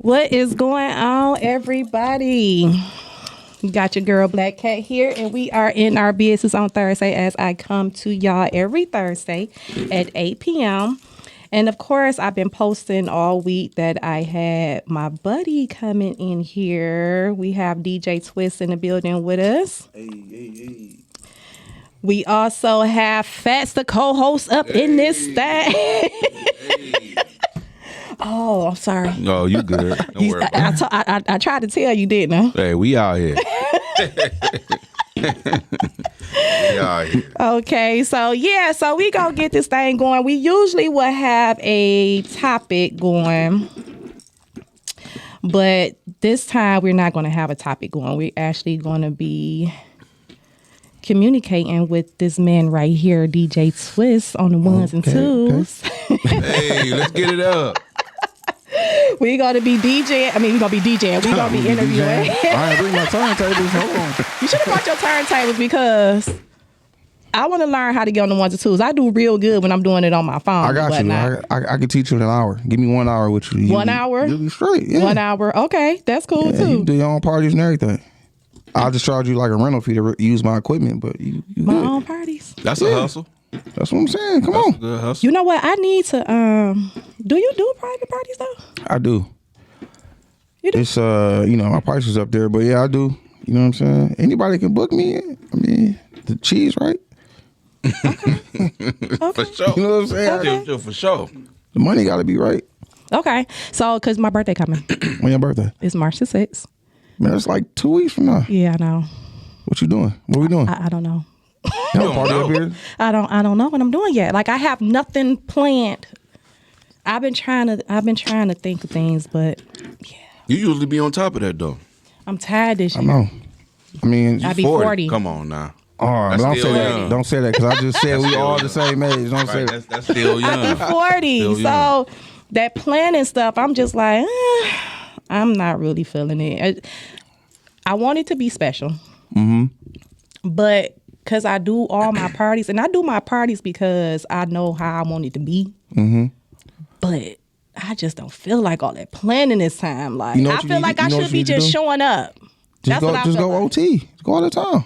What is going on, everybody? You got your girl Black Cat here, and we are in our business on Thursday as I come to y'all every Thursday at 8 p.m. And of course, I've been posting all week that I had my buddy coming in here. We have DJ Twist in the building with us. Hey. We also have Fats, the co-host, up in this thing. Oh, I'm sorry. No, you good. Don't worry about it. I tried to tell you, didn't I? Hey, we out here. We out here. Okay, so we gonna get this thing going. We usually will have a topic going, but this time we're not gonna have a topic going. We're actually gonna be communicating with this man right here, DJ Twist, on the ones and twos. Hey, let's get it up. We're gonna be DJing. We're gonna be DJing. We're gonna be interviewing. I ain't bring my turntables. Hold on. You should have brought your turntables because I want to learn how to get on the ones and twos. I do real good when I'm doing it on my phone. I got you. I can teach you in an hour. Give me 1 hour with you. 1 hour? You'll be straight. Yeah. 1 hour. Okay, that's cool too. You do your own parties and everything. I'll just charge you like a rental fee to use my equipment, but you My good. own parties. That's a hustle. That's what I'm saying. Come That's on. a good hustle. You know what? I need to. Do you do private parties though? I do. You do? It's my price is up there, but yeah, I do. You know what I'm saying? Anybody can book me. I mean, the cheese, right? For sure. You know what I'm saying? Okay. For sure. The money got to be right. Okay, so because my birthday coming, When your birthday? it's March the 6th. Man, it's like 2 weeks from now. Yeah, I know. What you doing? What we doing? I don't know. You don't party up here? I don't know what I'm doing yet. Like I have nothing planned. I've been trying to think of things, but yeah, You usually be on top of that though. I'm tired this I year. know. I mean, I be 40. Come on now. all right, That's but don't still say that. young. Don't say that because I just said we still all young. the same age. Don't say Right, that. that's still young. I'm 40, Still so young. that planning stuff, I'm just like, I'm not really feeling it. I want it to be special, but because I do all my parties, and I do my parties because I know how I want it to be, but I just don't feel like all that planning this time. Like You know I what you feel need- like you I know what should you be need to just do? showing up. That's what I Just feel go like. OT. Just go all the time.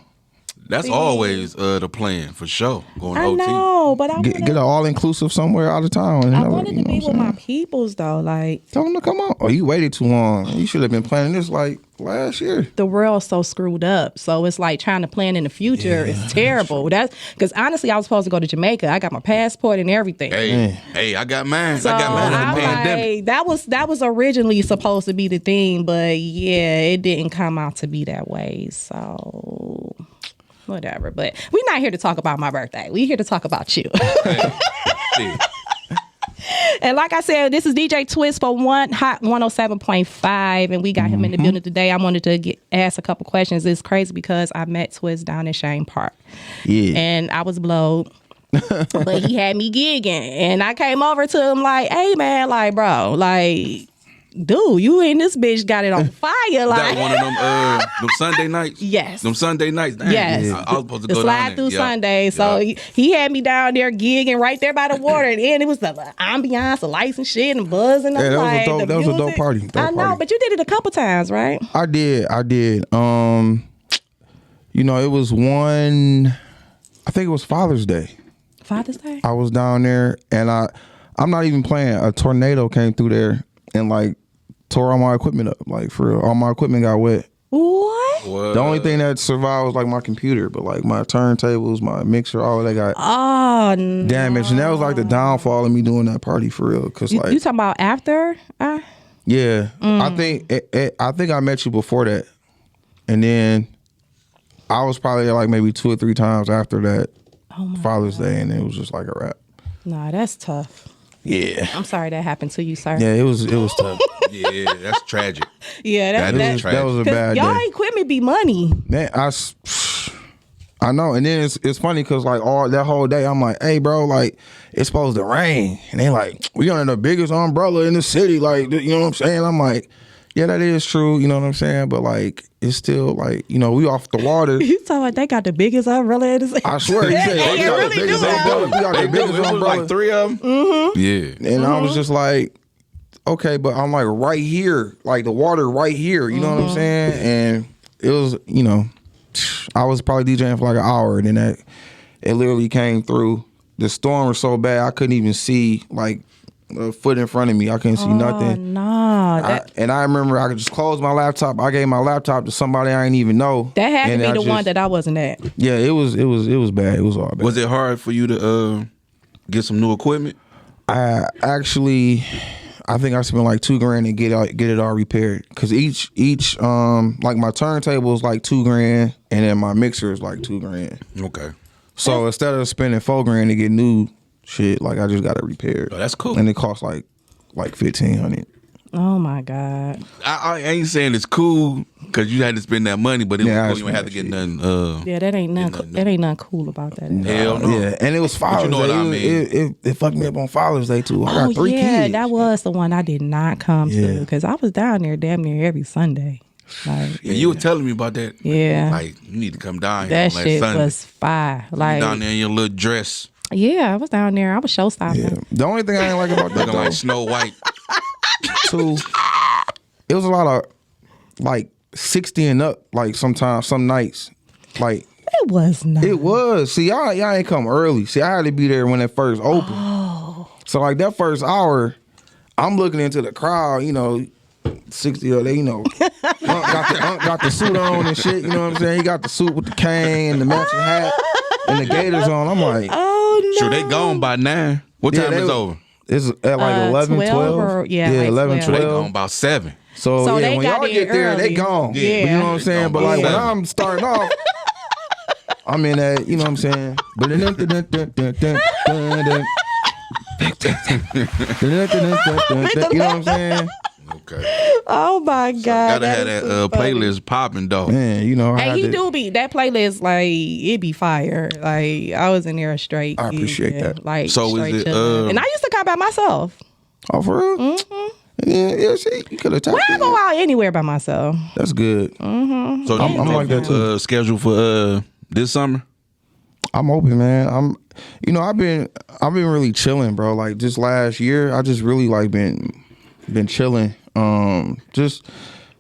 That's always the plan for sure. Going I OT. know, but I Get want an all inclusive somewhere out of town. I wanted to be with my peoples though. Like Tell them to come on. Oh, you waited too long. You should have been planning this like last year. the world's so screwed up, so it's like trying to plan in the future is terrible. That's because honestly, I was supposed to go to Jamaica. I got my passport and everything. Hey, I got mine. So I got mine in I'm the pandemic. like, that was originally supposed to be the thing, but yeah, it didn't come out to be that way. So whatever. But we're not here to talk about my birthday. We're here to talk about you. Shit. And like I said, this is DJ Twist for One Hot 107.5, and we got him in the building today. I wanted to ask a couple questions. It's crazy because I met Twist down in Shane Park. Yeah. And I was blowed. But he had me gigging. And I came over to him like, hey man, like bro, like, dude, you and this bitch got it on fire. Like That one of them Sunday nights? Yes. Them Sunday nights? Damn, Yes. I was supposed to the go slide down there. through Yeah. Sunday. So Yeah. he had me down there gigging right there by the water. And then it was the ambiance, the lights and shit and buzzing. Yeah, that was a like, dope- the that was a dope music. party, dope I know, party. but you did it a couple times, right? I did. It was I think it was Father's Day. Father's Day? I was down there and I'm not even playing. A tornado came through there and like tore all my equipment up. Like for real. All my equipment got wet. What? What? The only thing that survived was like my computer, but like my turntables, my mixer, all of that got Oh, no. damaged. And that was like the downfall of me doing that party for real. Cause You like, talking about after? yeah, I think I met you before that, and then I was probably like maybe 2 or 3 times after that Father's Day, and it was just like a wrap. Nah, that's tough. Yeah, I'm sorry that happened to you, sir. yeah, it was tough. Yeah, that's tragic. Yeah, That is That was a bad y'all day. equipment be money. Man, I know, and then it's funny because like all that whole day I'm like, hey bro, like it's supposed to rain, and they like we under the biggest umbrella in the city, like you know what I'm saying? I'm like, yeah, that is true, you know what I'm saying? But like it's still like we off the water. You talking about they got the biggest umbrella in the I swear, he said, They we got really the biggest do. umbrella. We got the It biggest was umbrella. like 3 of them. Yeah. And I was just like, okay, but I'm like right here, like the water right here. You know what I'm saying? And it was, you know, I was probably DJing for like an hour, and then it literally came through. The storm was so bad I couldn't even see like a foot in front of me. I couldn't see nothing. Nah, And I remember I could just close my laptop. I gave my laptop to somebody I didn't even know. that had to And be I the just- one that I wasn't at. Yeah, it was bad. It was all bad. Was it hard for you to get some new equipment? I think I spent like $2,000 to get it all repaired. Cause each like my turntable is like $2,000, and then my mixer is like $2,000. Okay. So instead of spending $4,000 to get new shit, like I just got it repaired. Oh, that's cool. And it cost like $1,500. Oh my God. I ain't saying it's cool because you had to spend that money, but it Yeah, I was cool. You ain't have to spent get that nothing. Yeah, that ain't nothing. That ain't nothing cool about that. Hell no. Yeah, and it was Father's you know what Day. I mean. It fucked me up on Father's Day too. I Oh got 3 yeah, kids. that was the one I did not come to Yeah. because I was down there damn near every Sunday. Like, Yeah, you were telling me about that. Yeah. Like, you need to come down here that on shit Sunday. was fire. You Like, down there in your little dress, yeah, I was down there. I was show stopping. Yeah. The only thing I didn't like about that looking though, like Snow White. too, it was a lot of like 60 and up. Like sometimes, some nights, like It was not. it was. See, y'all ain't come early. See, I had to be there when it first opened. Oh. So like that first hour, I'm looking into the crowd. You know, 60 of they, you know, got the suit on and shit. You know what I'm saying? He got the suit with the cane and the matching hat and the gaiters on. I'm like, Oh no. Sure, they gone by 9. What time they is was- over? it's at like 11, 12. or- yeah, like 11, 12. Sure, they 12. gone about 7. So, So yeah, they when got y'all get there there, they early. gone. Yeah. But you know what I'm They saying? gone But by like when 7. I'm starting off, I'm in that, you know what I'm saying? But you know what I'm saying? Okay. Oh my God. Gotta have is that too funny. playlist popping, though. Man, you know, I Hey, had he to, do be that playlist like it be fire. Like I was in there straight. I appreciate yeah, that. Like So is straight it, chillin'. And I used to come by myself. Oh, for real? Mm-hmm. Yeah, see, you could have tapped Why I in. go out anywhere by myself? That's good. So I'm like that too. Schedule for this summer? I'm open, man. I've been really chilling, bro. Like just last year, I just really like been chilling. Just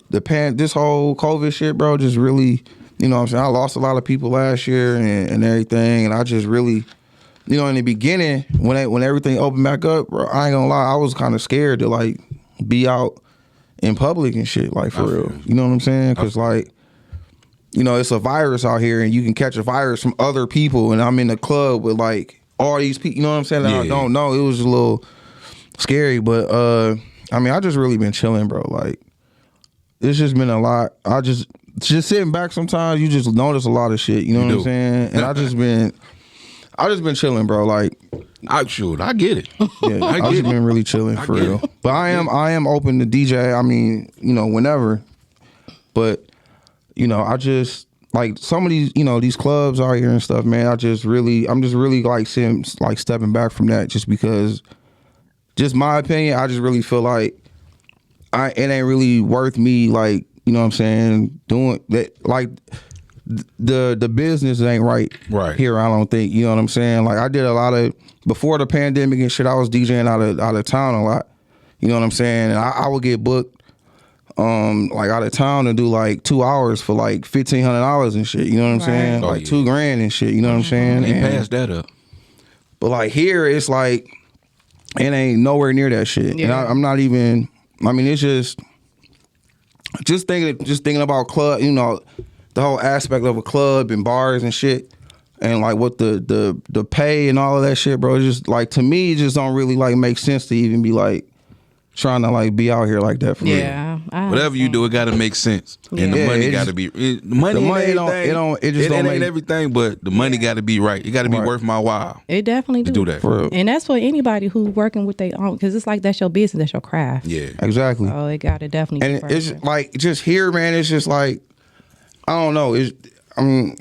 this whole COVID shit, bro, just really, you know what I'm saying? I lost a lot of people last year and everything, and I just really, you know, in the beginning, when everything opened back up, bro, I ain't gonna lie, I was kind of scared to like be out in public and shit, like for real. You know what I'm saying? Because like, you know, it's a virus out here, and you can catch a virus from other people, and I'm in the club with like all these people, you know what I'm saying? That I don't know. It was a little scary, but I mean, I just really been chilling, bro. Like, it's just been a lot. I just sitting back sometimes, you just notice a lot of shit, you know what I'm saying? And I just been chilling, bro. Like, I get it. yeah, I get just it. been really chilling for get real. it. But I am open to DJ. I mean, you know, whenever. But you know, I just like some of these, you know, these clubs out here and stuff, man. I'm just really like stepping back from that, just because, just my opinion. I just really feel like it ain't really worth me, like, you know what I'm saying, doing that. Like the business ain't right here. I don't think, you know what I'm saying. Like I did a lot of before the pandemic and shit. I was DJing out of town a lot. You know what I'm saying, and I would get booked. Like out of town and do like 2 hours for like $1,500 and shit. You know what I'm saying? Oh, like yeah. $2,000 and shit. You know what I'm saying? He And- passed that up. but like here, it's like it ain't nowhere near that shit. Yeah. And I'm not even. I mean, it's just thinking about club. You know, the whole aspect of a club and bars and shit, and like what the pay and all of that shit, bro. It's just like, to me, it just don't really like make sense to even be like trying to like be out here like that for real. Yeah. I Whatever you understand. do, it got to make sense, and the Yeah, money it got to just- be the money. the money ain't don't- everything. it don't- it just don't ain't make- everything, but the money got to be right. It got to be Right. worth my while It definitely to do that. For real. And that's for anybody who working with their own, because it's like that's your business, that's your craft. Yeah, Exactly. So it got to definitely. And be it's perfect. like just here, man. It's just like, I don't know. I mean,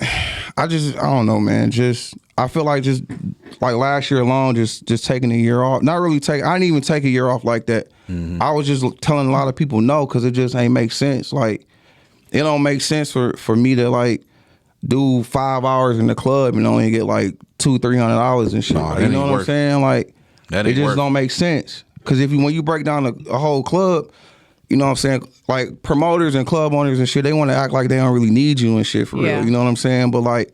I don't know, man. Just I feel like just like last year alone, just taking a year off. Not really take. I didn't even take a year off like that. I was just telling a lot of people no, because it just ain't make sense. Like it don't make sense for me to like do 5 hours in the club and only get like $200-$300 and shit. Nah, that you know ain't what I'm worth it. saying? Like That it ain't just worth don't make sense. Because when you break down a whole club, you know what I'm saying? Like promoters and club owners and shit, they want to act like they don't really need you and shit for Yeah. real. You know what I'm saying? But like,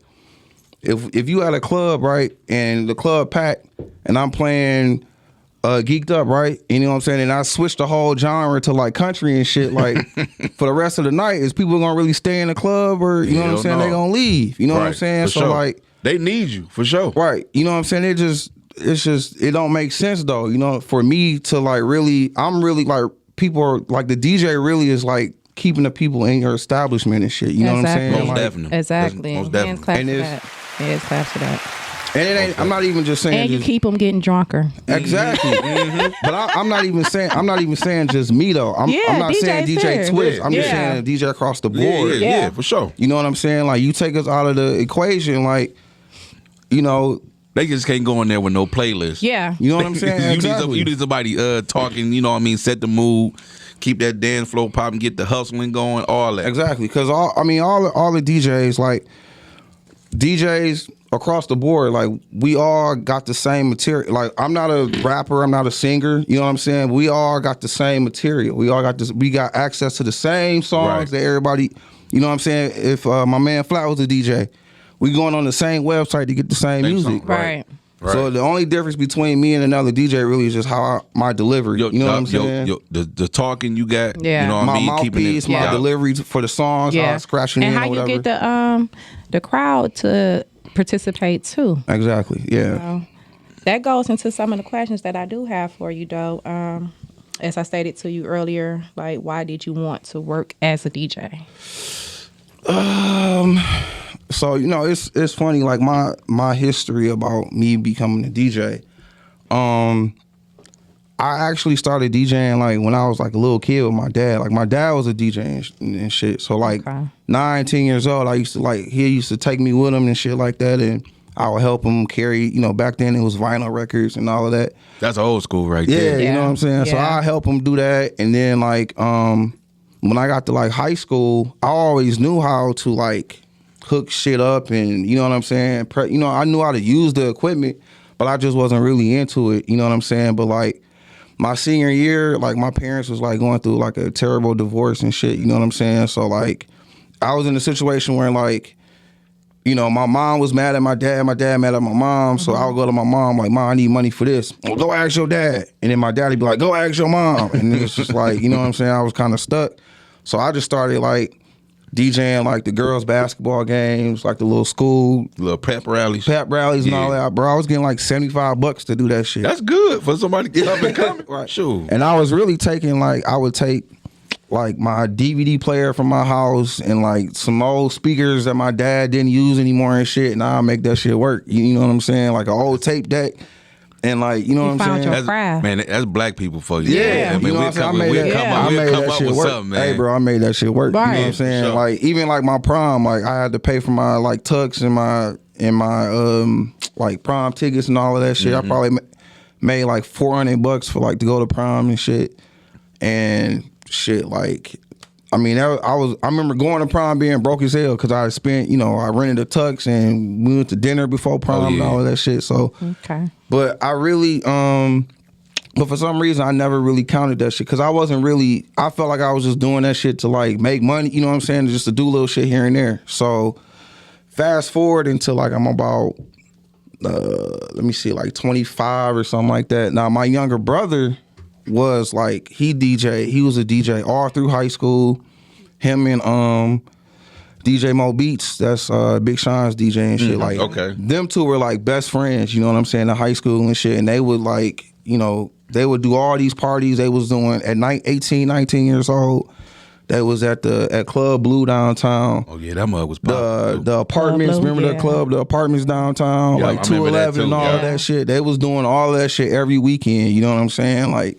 if you at a club, right, and the club packed, and I'm playing Geeked Up, right, you know what I'm saying, and I switch the whole genre to like country and shit, like for the rest of the night, is people gonna really stay in the club, or you know what I'm saying? no. They gonna leave. You know what I'm Right, saying? for So sure. like, they need you for sure. right, you know what I'm saying? It don't make sense though. You know, for me to like really, I'm really like, people are like, the DJ really is like keeping the people in your establishment and shit. You know what I'm saying? Most Like, definitely. Exactly. Most Hands definitely. clap And for it's- that. Hands clap for that. and it ain't. I'm not even just saying. And you just, keep them getting drunker. exactly. But I'm not even saying just me though. I'm not saying DJs DJ there. Twist. I'm just Yeah. saying DJ across the Yeah, board. yeah, for sure. You know what I'm saying? Like, you take us out of the equation, like, you know. They just can't go in there with no playlist. Yeah. You know what I'm saying? Exactly. You need somebody talking, you know what I mean, set the mood, keep that dance floor popping, get the hustling going, all that. Exactly, because all the DJs, like DJs across the board, like we all got the same material. Like, I'm not a rapper, I'm not a singer. You know what I'm saying? We all got the same material. We all got this. We got access to the same songs Right. that everybody. You know what I'm saying? If my man Flat was a DJ, we going on the same website to get the same Same music. song. Right. Right. So the only difference between me and another DJ really is just how my delivery. You know what I'm saying? The talking you got, Yeah. you know what My I mean, keeping mouthpiece, my yeah. delivery for the songs, how I scratching and in how or you whatever. get the crowd to participate too. Exactly. Yeah. That goes into some of the questions that I do have for you, though. As I stated to you earlier, like, why did you want to work as a DJ? So, you know, it's funny, like my history about me becoming a DJ. I actually started DJing like when I was like a little kid with my dad. Like, my dad was a DJ and shit. So like, Okay. 9, 10 years old, I used to like, he used to take me with him and shit like that, and I would help him carry, you know, back then it was vinyl records and all of that. That's old school right Yeah, there. you know what I'm saying? So Yeah. I help him do that. And then like, when I got to like high school, I always knew how to like hook shit up, and you know what I'm saying? You know, I knew how to use the equipment, but I just wasn't really into it. You know what I'm saying? But like my senior year, like my parents was like going through like a terrible divorce and shit. You know what I'm saying? So like I was in a situation where like, you know, my mom was mad at my dad mad at my mom. So I would go to my mom like, Mom, I need money for this. Well, go ask your dad. And then my dad'd be like, go ask your mom. And it's just like, you know what I'm saying? I was kind of stuck. So I just started like DJing like the girls' basketball games, like the little school Little pep rallies. pep rallies and Yeah. all that. Bro, I was getting like $75 to do that shit. That's good for somebody up and coming. Right. Sure. And I was really taking like, I would take like my DVD player from my house and like some old speakers that my dad didn't use anymore and shit, and I'll make that shit work. You know what I'm saying? Like an old tape deck. And like, you know what I'm found saying? your craft. Man, that's black people for you. Yeah, I mean, you know what I'm saying? I made that, I made come that up shit with work. something, man. Hey, bro, I made that shit work. You know what I'm Right. saying? Sure. Like, even like my prom, like I had to pay for my like tux and my like prom tickets and all of that shit. I probably made like $400 for like to go to prom and shit. And shit, like, I mean, I remember going to prom being broke as hell because I spent, you know, I rented a tux and we went to dinner before prom and all of that shit. So, Okay. but I really, but for some reason I never really counted that shit because I felt like I was just doing that shit to like make money, you know what I'm saying, just to do little shit here and there. So fast forward until like I'm about, let me see, like 25 or something like that. Now my younger brother was like, he was a DJ all through high school. Him and DJ Mo Beats, that's Big Sean's DJ and shit. Like, okay. them two were like best friends, you know what I'm saying, in high school and shit. And they would like, you know, they would do all these parties they was doing at 18, 19 years old. They was at Club Blue downtown. Oh yeah, that mug was popping. The apartments, Blue, remember yeah. the club, the apartments downtown, Yeah, like I remember that 211 and too, all yeah. that shit. They was doing all that shit every weekend, you know what I'm saying? Like,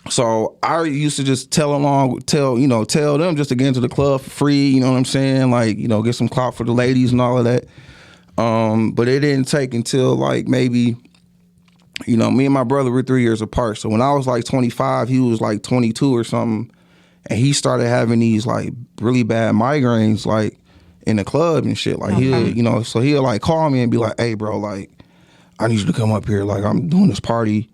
so I used to just tell them just to get into the club for free, you know what I'm saying? Like, you know, get some clout for the ladies and all of that. But it didn't take until like maybe, you know, me and my brother were 3 years apart. So when I was like 25, he was like 22 or something. And he started having these like really bad migraines like in the club and shit. Like he'll like call me and be like, hey bro, like I need you to come up here. Like I'm doing this party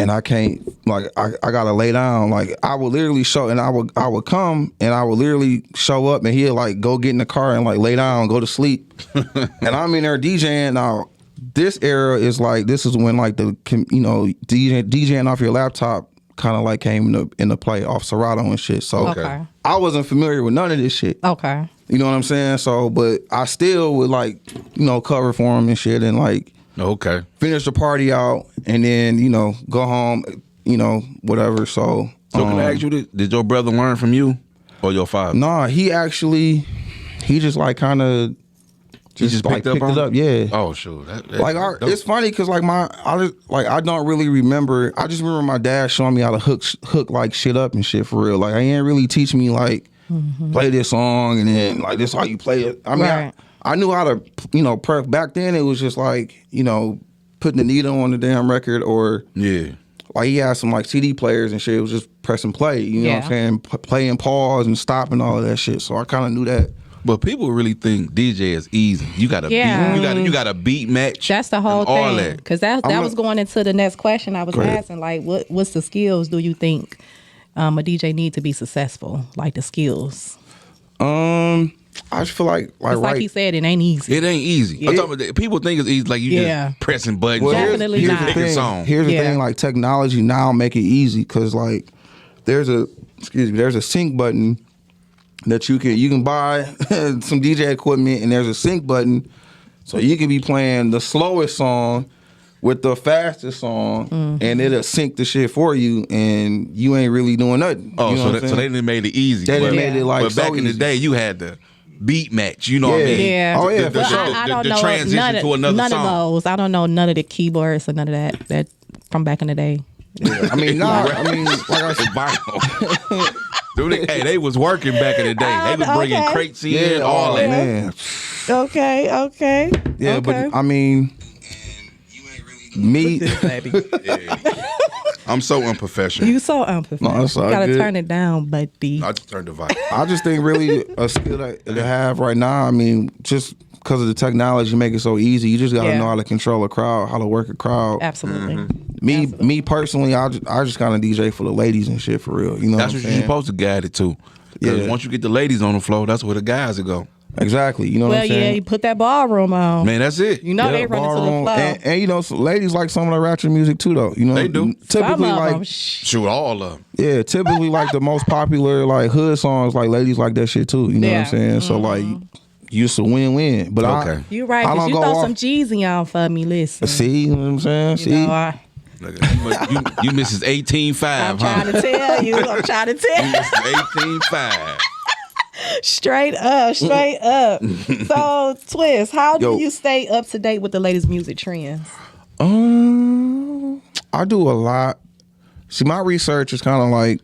and I can't, like, I gotta lay down. Like, I would literally show, and I would come, and I would literally show up, and he'd like go get in the car and like lay down, go to sleep, and I'm in there DJing. Now, this era is like, this is when like the, DJing off your laptop kind of like came into play off Serato and shit. So Okay. I wasn't familiar with none of this shit. Okay. You know what I'm saying? So, but I still would like, cover for him and shit, and like, Okay. finish the party out, and then, go home, whatever. So So can I ask you this? Did your brother learn from you or your father? nah, he just like kind of just like picked up on it up, yeah. Oh, sure. That Like it's funny because like I don't really remember. I just remember my dad showing me how to hook like shit up and shit for real. Like, he ain't really teach me like play this song and then like this how you play it. I mean, Right. I knew how to perk. Back then it was just like putting the needle on the damn record, or Yeah. like he had some like CD players and shit. It was just press and play. You know what I'm saying? Play and pause and stop and all of that shit. So I kind of knew that. But people really think DJ is easy. You got to Yeah. beat. You got to beat match. That's the whole and all thing. that. Because that was going into the next question I was asking. Like, what's the skills do you think a DJ need to be successful? Like the skills. I just feel like Like he said, it ain't easy. It ain't easy. I'm talking about, people think it's easy, like you just pressing buttons. Well, Definitely here's not. the Picking thing. song. Here's the Yeah. thing. Like, technology now make it easy because like there's a sync button that you can buy some DJ equipment, and there's a sync button, so you can be playing the slowest song with the fastest song, and it'll sync the shit for you, and you ain't really doing nothing. Oh, You know so, what I'm they saying? done made it easy. They done but, made it like but back so in the easy. day, you had the beat match. You know what I mean? Yeah. Oh, yeah, The, for sure. I don't know transition none to another of song. those. I don't know none of the keyboards or none of that from back in the day. I mean, like I said, Vinyl. Dude, they was working back in the day. They was bringing Okay. crates in, all that. man. Okay. Yeah, but I mean, me. Baby. I'm so unprofessional. You so unprofessional. No, that's all You gotta good. turn it down, buddy. I just turned the vibe. I just think really a skill to have right now. I mean, just because of the technology, make it so easy. You just got to know how to control a crowd, how to work a crowd. Absolutely. Me personally, I just kind of DJ for the ladies and shit for real. You know That's what what I'm you're saying? supposed to guide it to. Because Yeah. once you get the ladies on the floor, that's where the guys will go. Exactly. You know what Well, I'm yeah, saying? you put that ballroom on. Man, that's it. You know Yeah, they run into the ballroom. floor. And so ladies like some of the ratchet music too, though. You know, They do. Some Typically, of like them, Shoot, all of them. yeah, typically like the most popular like hood songs, like ladies like that shit too. You know what I'm Yeah. saying? So like, it's a win-win. But Okay. you right, I because don't you go throw off- some Jeezy on for me. Listen, see, you know what I'm saying? you See, know, You Mrs. 18.5, I'm huh? trying to tell you. I'm trying to tell you. Mrs. 18.5. Straight up. So, Twist, how do Yo. you stay up to date with the latest music trends? I do a lot. See, my research is kind of like,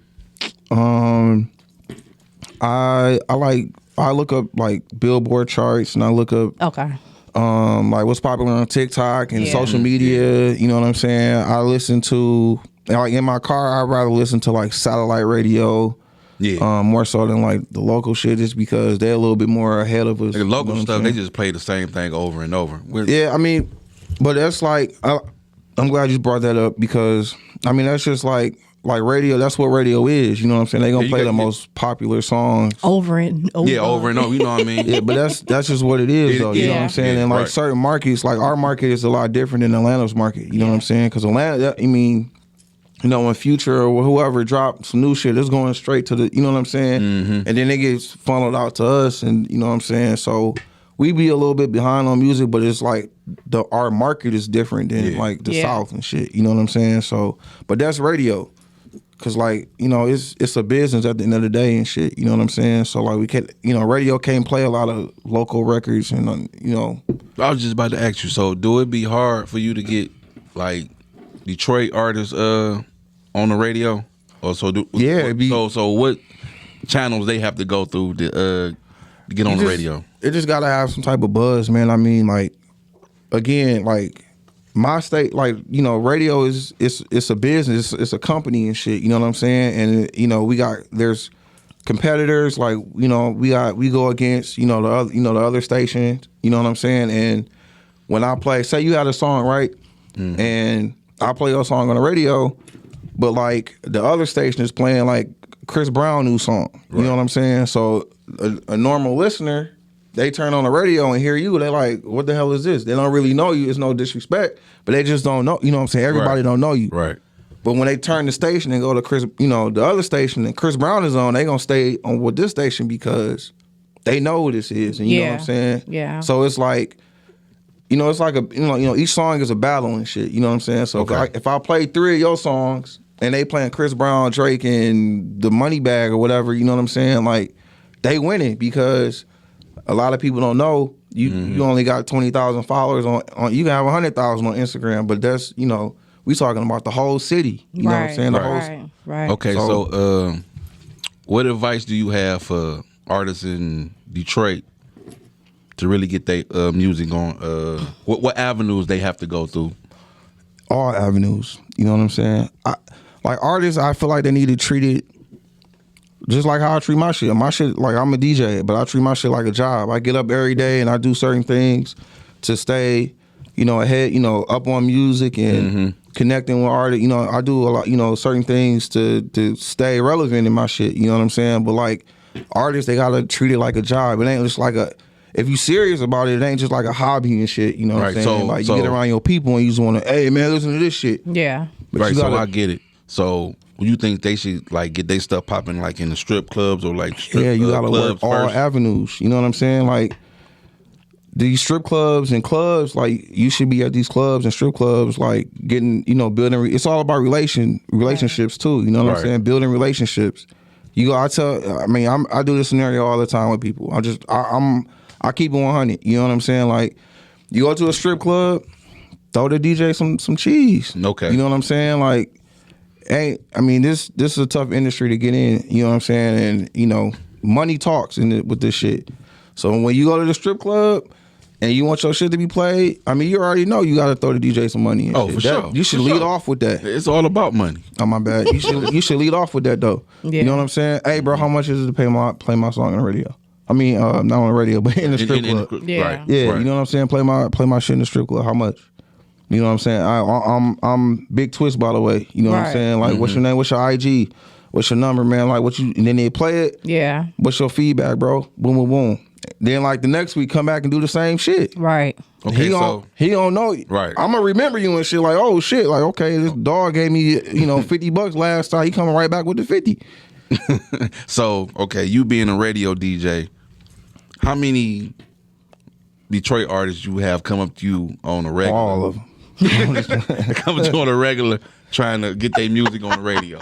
I look up like Billboard charts, and I look up Okay. like what's popular on TikTok and Yeah. social media. You know what I'm saying? I listen to like in my car. I'd rather listen to like satellite radio. Yeah. More so than like the local shit, just because they're a little bit more ahead of us. The local you know what I'm stuff, they saying? just play the same thing over and over. Yeah, I mean, but that's like, I'm glad you brought that up, because I mean that's just like radio. That's what radio is. You know what I'm saying? They gonna you play got- the most popular songs. Over and over. Yeah, over and over. You know what I mean? Yeah, but that's just what it is, though. You know what I'm saying? Yeah, And like right. certain markets, like our market is a lot different than Atlanta's market. You know what I'm saying? Because Atlanta, I mean, you know, when Future or whoever drop some new shit, it's going straight to the, you know what I'm saying? And then it gets funneled out to us, and you know what I'm saying? So we be a little bit behind on music, but it's like our market is different than like the South and shit. You know what I'm saying? So, but that's radio. Cause like, you know, it's a business at the end of the day and shit. You know what I'm saying? So like we can't, you know, radio can't play a lot of local records, and you know. I was just about to ask you, so do it be hard for you to get like Detroit artists on the radio? Or so do it'd be- so what channels they have to go through to get on the radio? It just gotta have some type of buzz, man. I mean, like, again, like my state, like, you know, radio is it's a business, it's a company and shit. You know what I'm saying? And you know, there's competitors, like, you know, we go against, the other stations. You know what I'm saying? And when I play, say you had a song, right, and I play your song on the radio, but like the other station is playing like Chris Brown new song. You know what I'm saying? So a normal listener, they turn on the radio and hear you. They're like, what the hell is this? They don't really know you. It's no disrespect, but they just don't know. You know what I'm saying? Everybody don't know you. Right. But when they turn the station and go to Chris, the other station and Chris Brown is on, they gonna stay on with this station because they know who this is. And you know what I'm saying? Yeah. So it's like, it's like each song is a battle and shit. You know what I'm saying? So if I play 3 of your songs and they playing Chris Brown, Drake, and the Money Bag or whatever, you know what I'm saying? Like, they winning because a lot of people don't know you only got 20,000 followers on you can have 100,000 on Instagram, but that's, we talking about the whole city. You know what I'm saying? Right. Okay, so what advice do you have for artists in Detroit to really get their music on? What avenues they have to go through? All avenues. You know what I'm saying? Like artists, I feel like they need to treat it just like how I treat my shit. My shit, like I'm a DJ, but I treat my shit like a job. I get up every day and I do certain things to stay, ahead, up on music and connecting with artists. I do a lot, certain things to stay relevant in my shit. You know what I'm saying? But like artists, they gotta treat it like a job. It ain't just like if you serious about it, it ain't just like a hobby and shit. You know what I'm saying? Like you get around your people and you just want to, hey man, listen to this shit. Yeah. But so I get it. So you think they should like get their stuff popping like in the strip clubs or like strip you gotta work all first? avenues. You know what I'm saying? Like these strip clubs and clubs, like you should be at these clubs and strip clubs, like getting, building. It's all about relationships too. You know what I'm saying? Building relationships. I do this scenario all the time with people. I keep it 100. You know what I'm saying? Like you go to a strip club, throw the DJ some cheese. Okay. You know what I'm saying? Like, this is a tough industry to get in. You know what I'm saying? And money talks with this shit. So when you go to the strip club and you want your shit to be played, you already know you got to throw the DJ some money. And for sure. You should lead off with that. It's all about money. Oh my bad. You should lead off with that though. Yeah. You know what I'm saying? Hey bro, how much is it to play my song on the radio? Not on the radio, but in the strip club. Right. Yeah, Right. You know what I'm saying? Play my shit in the strip club. How much? You know what I'm saying? I'm Big Twist, by the way. You know what I'm saying? Like, what's your name? What's your IG? What's your number, man? Like, and then they play it. Yeah. What's your feedback, bro? Boom, boom, boom. Then like the next week, come back and do the same shit. Right. Okay, he don't know. Right. I'm gonna remember you and shit. Like, oh shit. Like, okay, this dog gave me $50 last time. He coming right back with the 50. So okay, you being a radio DJ, how many Detroit artists you have come up to you on a regular? All of them. Come to you on a regular trying to get their music on the radio.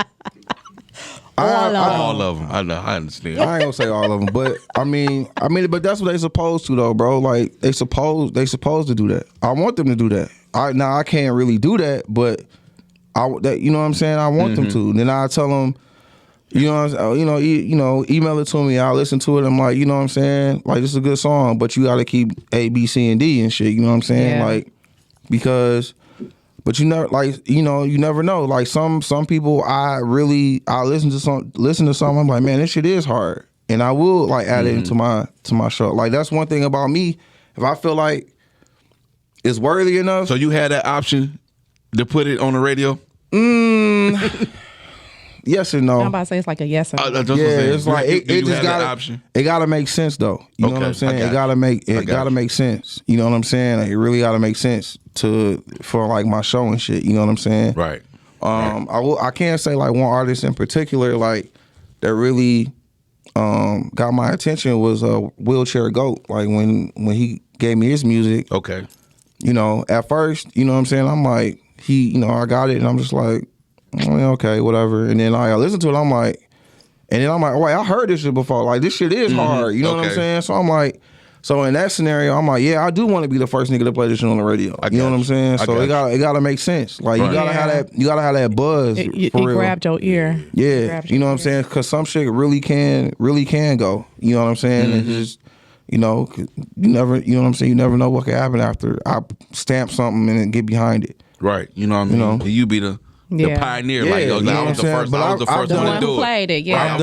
All of them. I know. I understand. I ain't gonna say all of them, but but that's what they supposed to though, bro. Like they supposed to do that. I want them to do that. I can't really do that, but you know what I'm saying. I want them to. Then I tell them, email it to me. I'll listen to it. I'm like, you know what I'm saying. Like this is a good song, but you got to keep A, B, C, and D and shit. You know what I'm saying. Yeah. Like because. But you never you never know. Like some people, I listen to something. I'm like, man, this shit is hard, and I will like add it into my show. Like that's one thing about me. If I feel like it's worthy enough, So you had that option to put it on the radio? yes and no. I'm about to say it's like a yes or no. It's like it you just have that option? It gotta make sense though. You know what I'm saying? It gotta make sense. You know what I'm saying? Like, it really gotta make sense for like my show and shit. You know what I'm saying? Right. I can't say like one artist in particular like that really got my attention was Wheelchair Goat. Like when he gave me his music. Okay. At first, you know what I'm saying? I'm like, I got it and I'm just like, okay, whatever. And then I listen to it, I'm like, oh, wait, I heard this shit before. Like, this shit is hard. You know what I'm saying? So I'm like, in that scenario, I'm like, yeah, I do want to be the first nigga to play this shit on the radio. You know what I'm saying? So it gotta make sense. Like you gotta have that buzz. It for real. grabbed your ear. Yeah, you know what I'm saying? Because some shit really can go. You know what I'm saying? And just you never, you know what I'm saying? You never know what could happen after I stamp something and then get behind it. Right. You know what I mean? You be the pioneer. Like, you know I was the first one to do it. Played it. Yeah. I've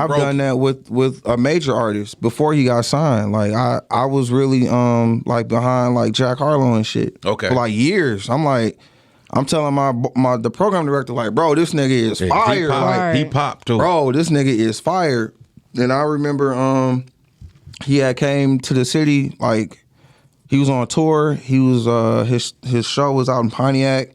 done that with a major artist before he got signed. Like I was really like behind like Jack Harlow and shit. Okay. For like years. I'm like, I'm telling the program director, like, bro, this nigga is fire. He popped too. Bro, this nigga is fire. And I remember he had came to the city, like, he was on tour. He was his show was out in Pontiac,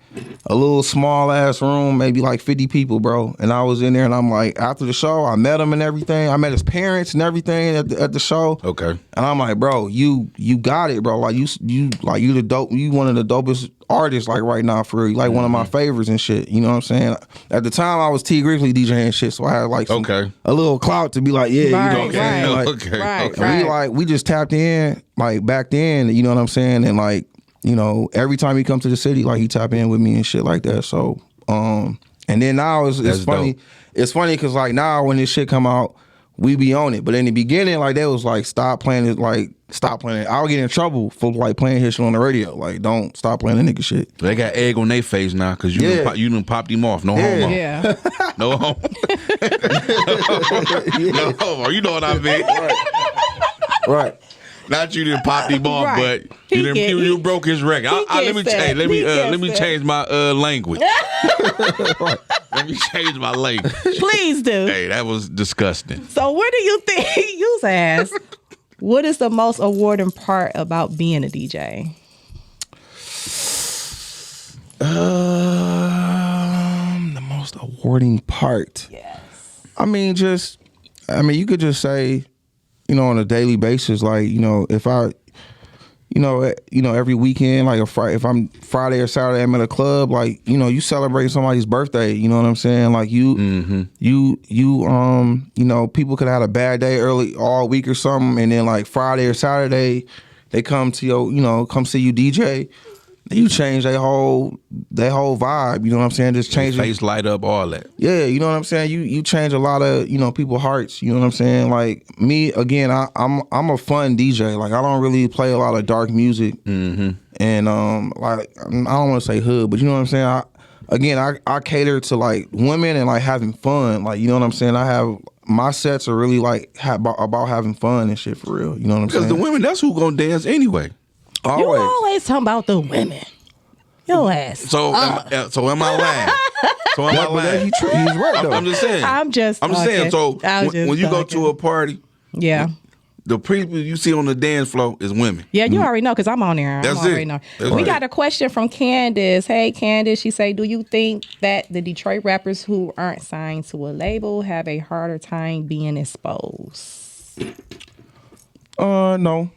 a little small ass room, maybe like 50 people, bro. And I was in there, and I'm like, after the show, I met him and everything. I met his parents and everything at the show. Okay. And I'm like, bro, you got it, bro. Like you the dope. You one of the dopest artists like right now for real. Like one of my favorites and shit. You know what I'm saying? At the time, I was T Grizzly DJing and shit, so I had like a little clout to be like, yeah, Right, you know what I'm saying? Like, right. We just tapped in like back then. You know what I'm saying? And like, you know, every time he come to the city, like he tap in with me and shit like that. So, and then now it's funny. Dope. It's funny because like now when this shit come out, we be on it. But in the beginning, like they was like, stop playing it. I'll get in trouble for like playing his shit on the radio. Like, don't stop playing the nigga shit. They got egg on their face now because you done popped him off. No homo. Yeah. No homo. No homo. You know what I mean? Right. Not you didn't pop him off, but you broke his record. Let me change my language. Let me change my language. Please do. Hey, that was disgusting. So what do you think? You asked, what is the most rewarding part about being a DJ? The most rewarding part. Yes. I mean, you could just say, you know, on a daily basis, like, you know, if I, you know, every weekend, like if I'm Friday or Saturday, I'm at a club, like, you know, you celebrate somebody's birthday, you know what I'm saying? Like you know, people could have had a bad day early all week or something, and then like Friday or Saturday, they come to your, you know, come see you DJ. You change their whole vibe, you know what I'm saying? Just change face light up, all that. Yeah, you know what I'm saying? You change a lot of, you know, people's hearts, you know what I'm saying? Like me, again, I'm a fun DJ. Like I don't really play a lot of dark music. And like I don't want to say hood, but you know what I'm saying? I cater to like women and like having fun. Like, you know what I'm saying? My sets are really like about having fun and shit for real. You know what I'm saying? Because the women, that's who gonna dance anyway. Always. You always talking about the women. Your ass. So am I lying? So am I lying? He's right though. I'm just saying. I'm just saying. So when you go to a party, yeah, the people you see on the dance floor is women. Yeah, you already know because I'm on there. That's I already know. We got a question from Candace. Hey, Candace. She say, do you think that the Detroit rappers who aren't signed to a label have a harder time being exposed? No,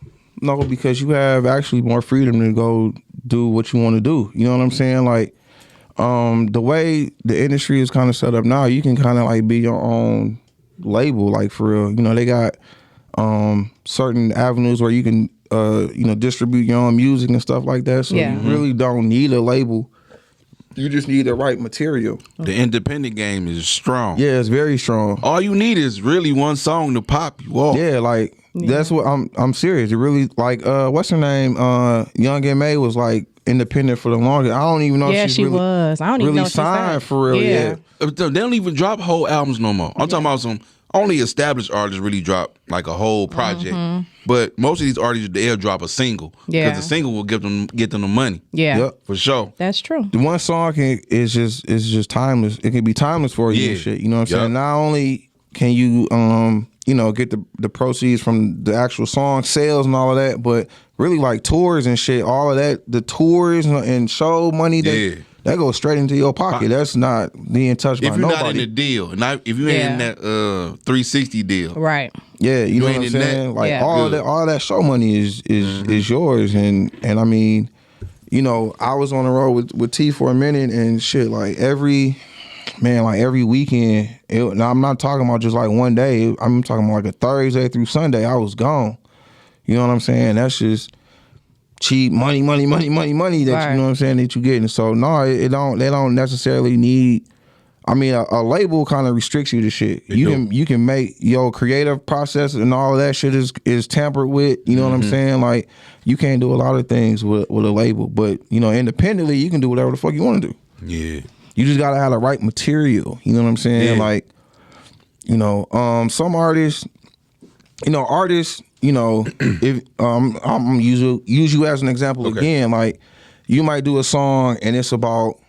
because you have actually more freedom to go do what you want to do. You know what I'm saying? Like, the way the industry is kind of set up now, you can kind of like be your own label, like for real. You know, they got certain avenues where you can, you know, distribute your own music and stuff like that. So you really don't need a label. You just need the right material. The independent game is strong. Yeah, it's very strong. All you need is really one song to pop you off. Yeah, like that's what I'm serious. It really like what's her name? Young M.A. was like independent for the longest. I don't even know if she really, was. I don't even really know signed for real. Yeah. They don't even drop whole albums no more. I'm talking about some only established artists really drop like a whole project. But most of these artists, they'll drop a single. Yeah. Because the single will get them the money. Yeah. Yep. For sure. That's true. The one song is just timeless. It can be timeless for you and shit. You know what I'm saying? Not only can you you know, get the proceeds from the actual song sales and all of that, but really like tours and shit, all of that, the tours and show money that goes straight into your pocket. That's not being touched by nobody. If you're not in the deal, if you ain't in that 360 deal, right? Yeah, you know what I'm saying. Like all that show money is yours, and I mean, you know, I was on the road with T for a minute and shit. Like every weekend, now I'm not talking about just like one day. I'm talking about like a Thursday through Sunday. I was gone. You know what I'm saying? That's just cheap money that you know what I'm saying that you getting. So no, they don't necessarily need. I mean, a label kind of restricts you to shit. You can make your creative process and all of that shit is tampered with. You know what I'm saying? Like you can't do a lot of things with a label, but you know, independently you can do whatever the fuck you want to do. Yeah. You just gotta have the right material. You know what I'm saying? Yeah. Like, you know, some artists, you know, if I'm use you as an example again. Like, you might do a song and it's about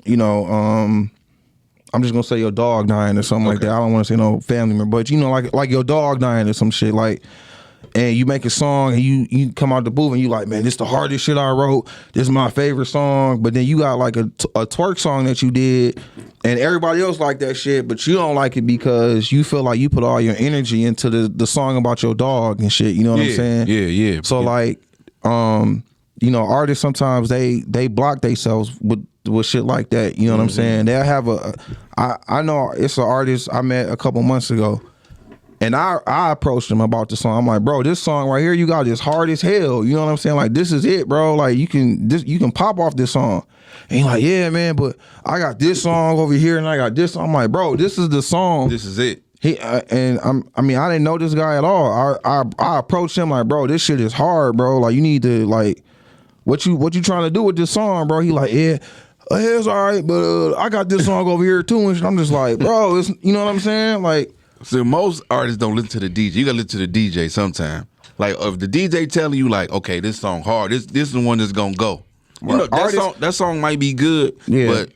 you know, I'm just gonna say your dog dying or something like that. I don't want to say no family member, but you know, like your dog dying or some shit, like, and you make a song and you come out the booth and you like, man, this the hardest shit I wrote. This is my favorite song. But then you got like a twerk song that you did, and everybody else like that shit, but you don't like it because you feel like you put all your energy into the song about your dog and shit. You know what I'm saying? Yeah. So like, you know, artists sometimes they block themselves with shit like that. You know what I'm saying? They'll have I know it's an artist I met a couple months ago, and I approached him about the song. I'm like, bro, this song right here, you got this hard as hell. You know what I'm saying? Like, this is it, bro. Like, you can pop off this song. And he's like, yeah, man, but I got this song over here and I got this. I'm like, bro, this is the song. This is it. I mean, I didn't know this guy at all. I approached him like, bro, this shit is hard, bro. Like, you need to, like, what you trying to do with this song, bro? He like, yeah, it's all right, but I got this song over here too. And I'm just like, bro, it's, you know what I'm saying? Like, so most artists don't listen to the DJ. You gotta listen to the DJ sometime. Like, if the DJ telling you like, okay, this song hard, this is the one that's gonna go. You know, that song might be good, but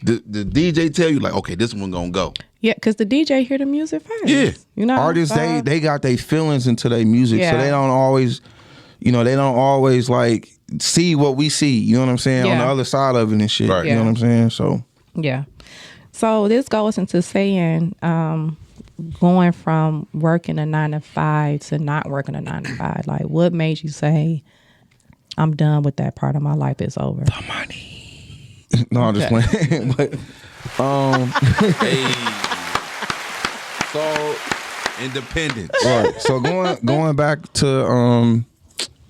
the DJ tell you like, okay, this one gonna go. Yeah, because the DJ hear the music first. Yeah. You know, artists, they got their feelings into their music, so they don't always, you know, like see what we see. You know what I'm saying? On the other side of it and shit. Right. You know what I'm saying? So yeah. So this goes into saying, going from working a 9 to 5 to not working a 9 to 5. Like, what made you say, I'm done with that part of my life, it's over? The money. No, I'm just playing. But Hey. So independent. right. So going back to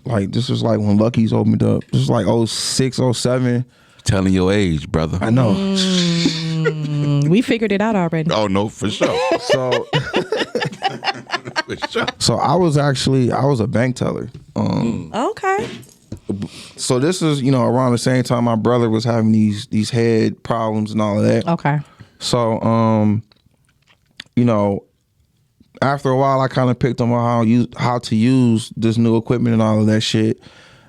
like, this is like when Lucky's opened up. This is like 06, 07. Telling your age, brother. I know. We figured it out already. Oh no, for sure. So For sure. so I was a bank teller. Okay. So this is, you know, around the same time my brother was having these head problems and all of that. Okay. So you know, after a while I kind of picked up on how to use this new equipment and all of that shit.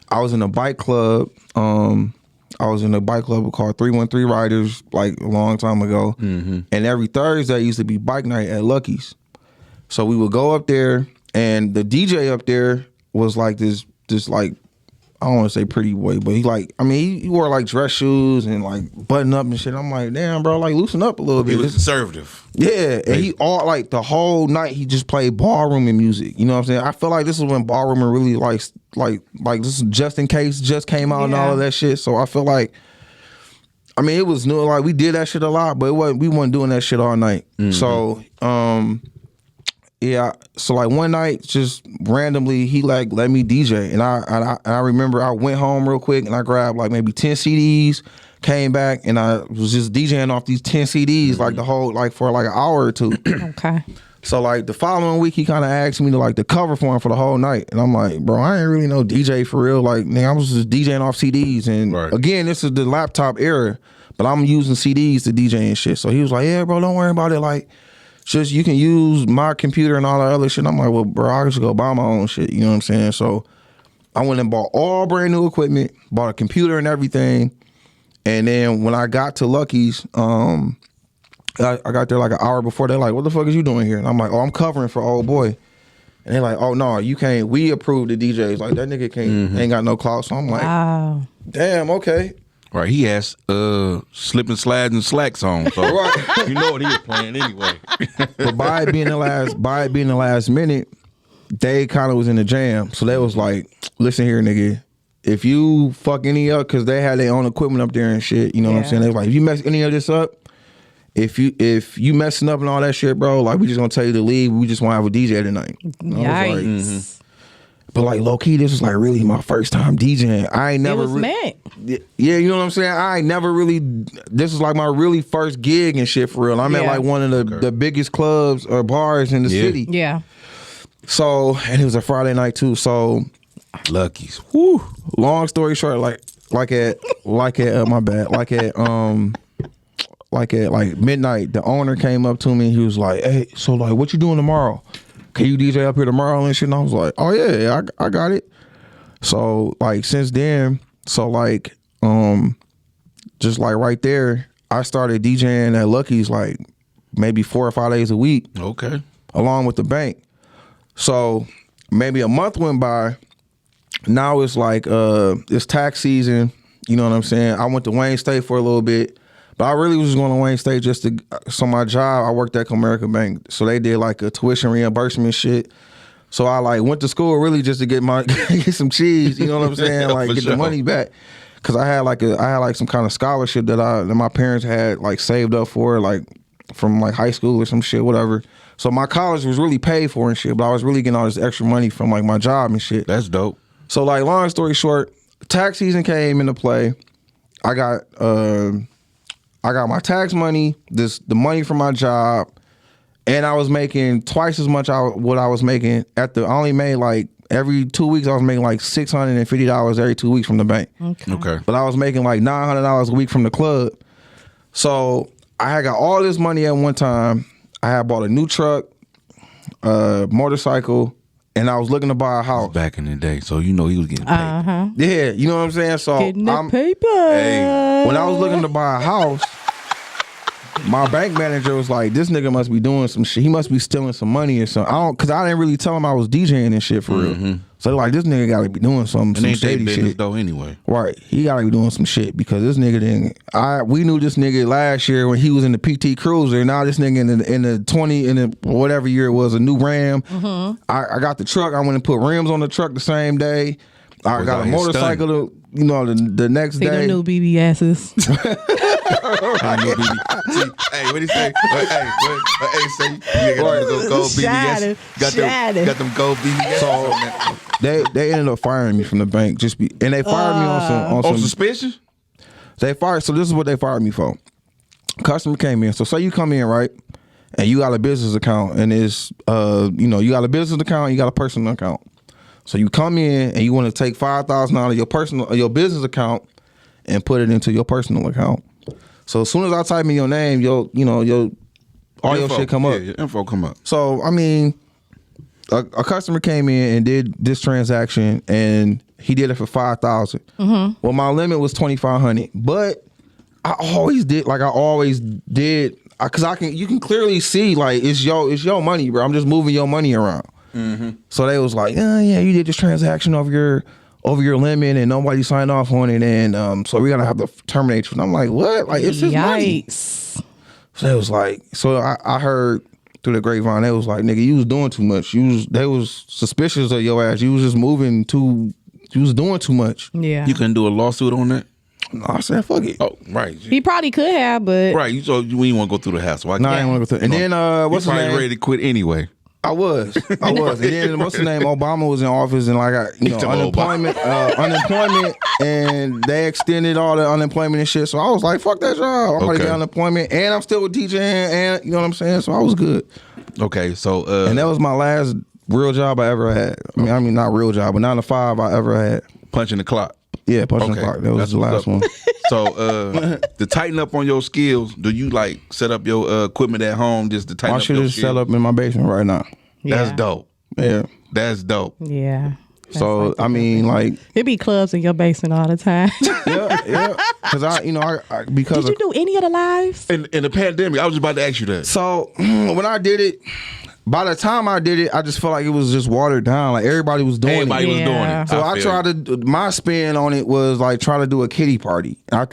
I was in a bike club. I was in a bike club called 313 Riders like a long time ago. And every Thursday used to be bike night at Lucky's. So we would go up there, and the DJ up there was like this like, I don't want to say pretty boy, but he wore like dress shoes and like button up and shit. I'm like, damn, bro, like loosen up a little bit. He was conservative. Yeah, and he all like the whole night he just played ballroom and music. You know what I'm saying? I feel like this is when ballroom really like this is Just In Case just came out and all of that shit. So I feel like, I mean, it was new. Like, we did that shit a lot, but we wasn't doing that shit all night. So yeah. So like one night, just randomly, he like let me DJ, and I remember I went home real quick and I grabbed like maybe 10 CDs. Came back and I was just DJing off these 10 CDs like the whole, like for like an hour or two. Okay. So like the following week he kind of asked me to like the cover for him for the whole night, and I'm like, bro, I ain't really no DJ for real. Like, nigga, I was just DJing off CDs, and again, this is the laptop era, but I'm using CDs to DJ and shit. So he was like, yeah, bro, don't worry about it. Like, just you can use my computer and all that other shit. I'm like, well, bro, I just go buy my own shit. You know what I'm saying? So I went and bought all brand new equipment, bought a computer and everything. And then when I got to Lucky's, I got there like an hour before. They're like, what the fuck is you doing here? And I'm like, oh, I'm covering for old boy. And they're like, oh, no, you can't. We approve the DJs. Like, that nigga can't, ain't got no clout. So I'm like, wow. Damn, okay. Right, he has slip and slides and slacks on. So you know what he was playing anyway. But by it being the last minute, they kind of was in the jam. So they was like, listen here, nigga. If you fuck any up, because they had their own equipment up there and shit, you know what I'm saying? They was like, if you mess any of this up, if you messing up and all that shit, bro, like, we just gonna tell you to leave. We just want to have a DJ tonight. Yikes. But like, low key, this was like really my first time DJing. I ain't never. It was meant. Yeah, you know what I'm saying? I ain't never really. This is like my really first gig and shit for real. I'm at like one of the biggest clubs or bars in the city. Yeah. So, and it was a Friday night too. So, Lucky's. Whew. Long story short, like at midnight, the owner came up to me. And he was like, "Hey, so like, what you doing tomorrow? Can you DJ up here tomorrow and shit?" And I was like, "Oh yeah, I got it." So like since then, so like just like right there, I started DJing at Lucky's like maybe 4 or 5 days a week. Okay. Along with the bank. So maybe a month went by. Now it's like it's tax season. You know what I'm saying? I went to Wayne State for a little bit. But I really was just going to Wayne State just to, so my job, I worked at Comerica Bank. So they did like a tuition reimbursement shit. So I like went to school really just to get get some cheese, you know what I'm saying? Like get the money back. Cause I had like some kind of scholarship that my parents had like saved up for, like from like high school or some shit, whatever. So my college was really paid for and shit, but I was really getting all this extra money from like my job and shit. That's dope. So like long story short, tax season came into play. I got my tax money, the money from my job, and I was making twice as much what I was making I only made like every 2 weeks I was making like $650 every 2 weeks from the bank. Okay. But I was making like $900 a week from the club. So I had got all this money at one time. I had bought a new truck, motorcycle, and I was looking to buy a house. Back in the day, so you know he was getting paid. Yeah, you know what I'm saying? So getting the paper. Hey, when I was looking to buy a house, my bank manager was like, "This nigga must be doing some shit. He must be stealing some money or something." Cause I didn't really tell him I was DJing and shit for real. So like, this nigga gotta be doing some shady shit though anyway. Right, he gotta be doing some shit because this nigga didn't. We knew this nigga last year when he was in the PT Cruiser. Now this nigga in the 20 in the whatever year it was, a new Ram. I got the truck. I went and put rims on the truck the same day. I got a motorcycle. The next day. See them new BBSs. Hey, what do you say? Hey, say you got them gold BBS. Got them gold BBS. So they ended up firing me from the bank. And they fired me on some suspicion. They fired. So this is what they fired me for. Customer came in. So say you come in, right, and you got a business account, and it's you got a business account, you got a personal account. So you come in and you want to take $5,000 out of your business account and put it into your personal account. So as soon as I type in your name, all your shit come up. Yeah, your info come up. So I mean, a customer came in and did this transaction, and he did it for $5,000. Well, my limit was $2,500, but I always did because you can clearly see like it's your money, bro. I'm just moving your money around. So they was like, yeah, you did this transaction over your limit and nobody signed off on it, and so we gotta have to terminate you. And I'm like, what? Like, it's his money. Yikes. So they was like, I heard through the grapevine, they was like, nigga, you was doing too much. They was suspicious of your ass. You was just moving you was doing too much. Yeah. You couldn't do a lawsuit on that? No, I said, fuck it. Oh, right. He probably could have, but Right. You didn't want to go through the hassle. No, I didn't want to go through. And then what's his probably name? ready to quit anyway. I was. And then what's the name? Obama was in office, and like unemployment, and they extended all the unemployment and shit. So I was like, fuck that job. I'm gonna get unemployment, and I'm still with DJing, and you know what I'm saying. So I was good. Okay, so and that was my last real job I ever had. I mean not real job, but 9 to 5 I ever had. Punching the clock. Yeah, punching the clock. That was the last one. So to tighten up on your skills, do you like set up your equipment at home just to tighten My up shit your is skills? set up in my basement right now. That's dope. Yeah. That's dope. yeah. So I mean, like, It be clubs in your basement all the time. yeah. Because Did you do any of the lives? In the pandemic, I was just about to ask you that. So when I did it, by the time I did it, I just felt like it was just watered down. Like everybody was doing Everybody it. was doing Yeah. it. So I tried to. My spin on it was like trying to do a kiddie party. And I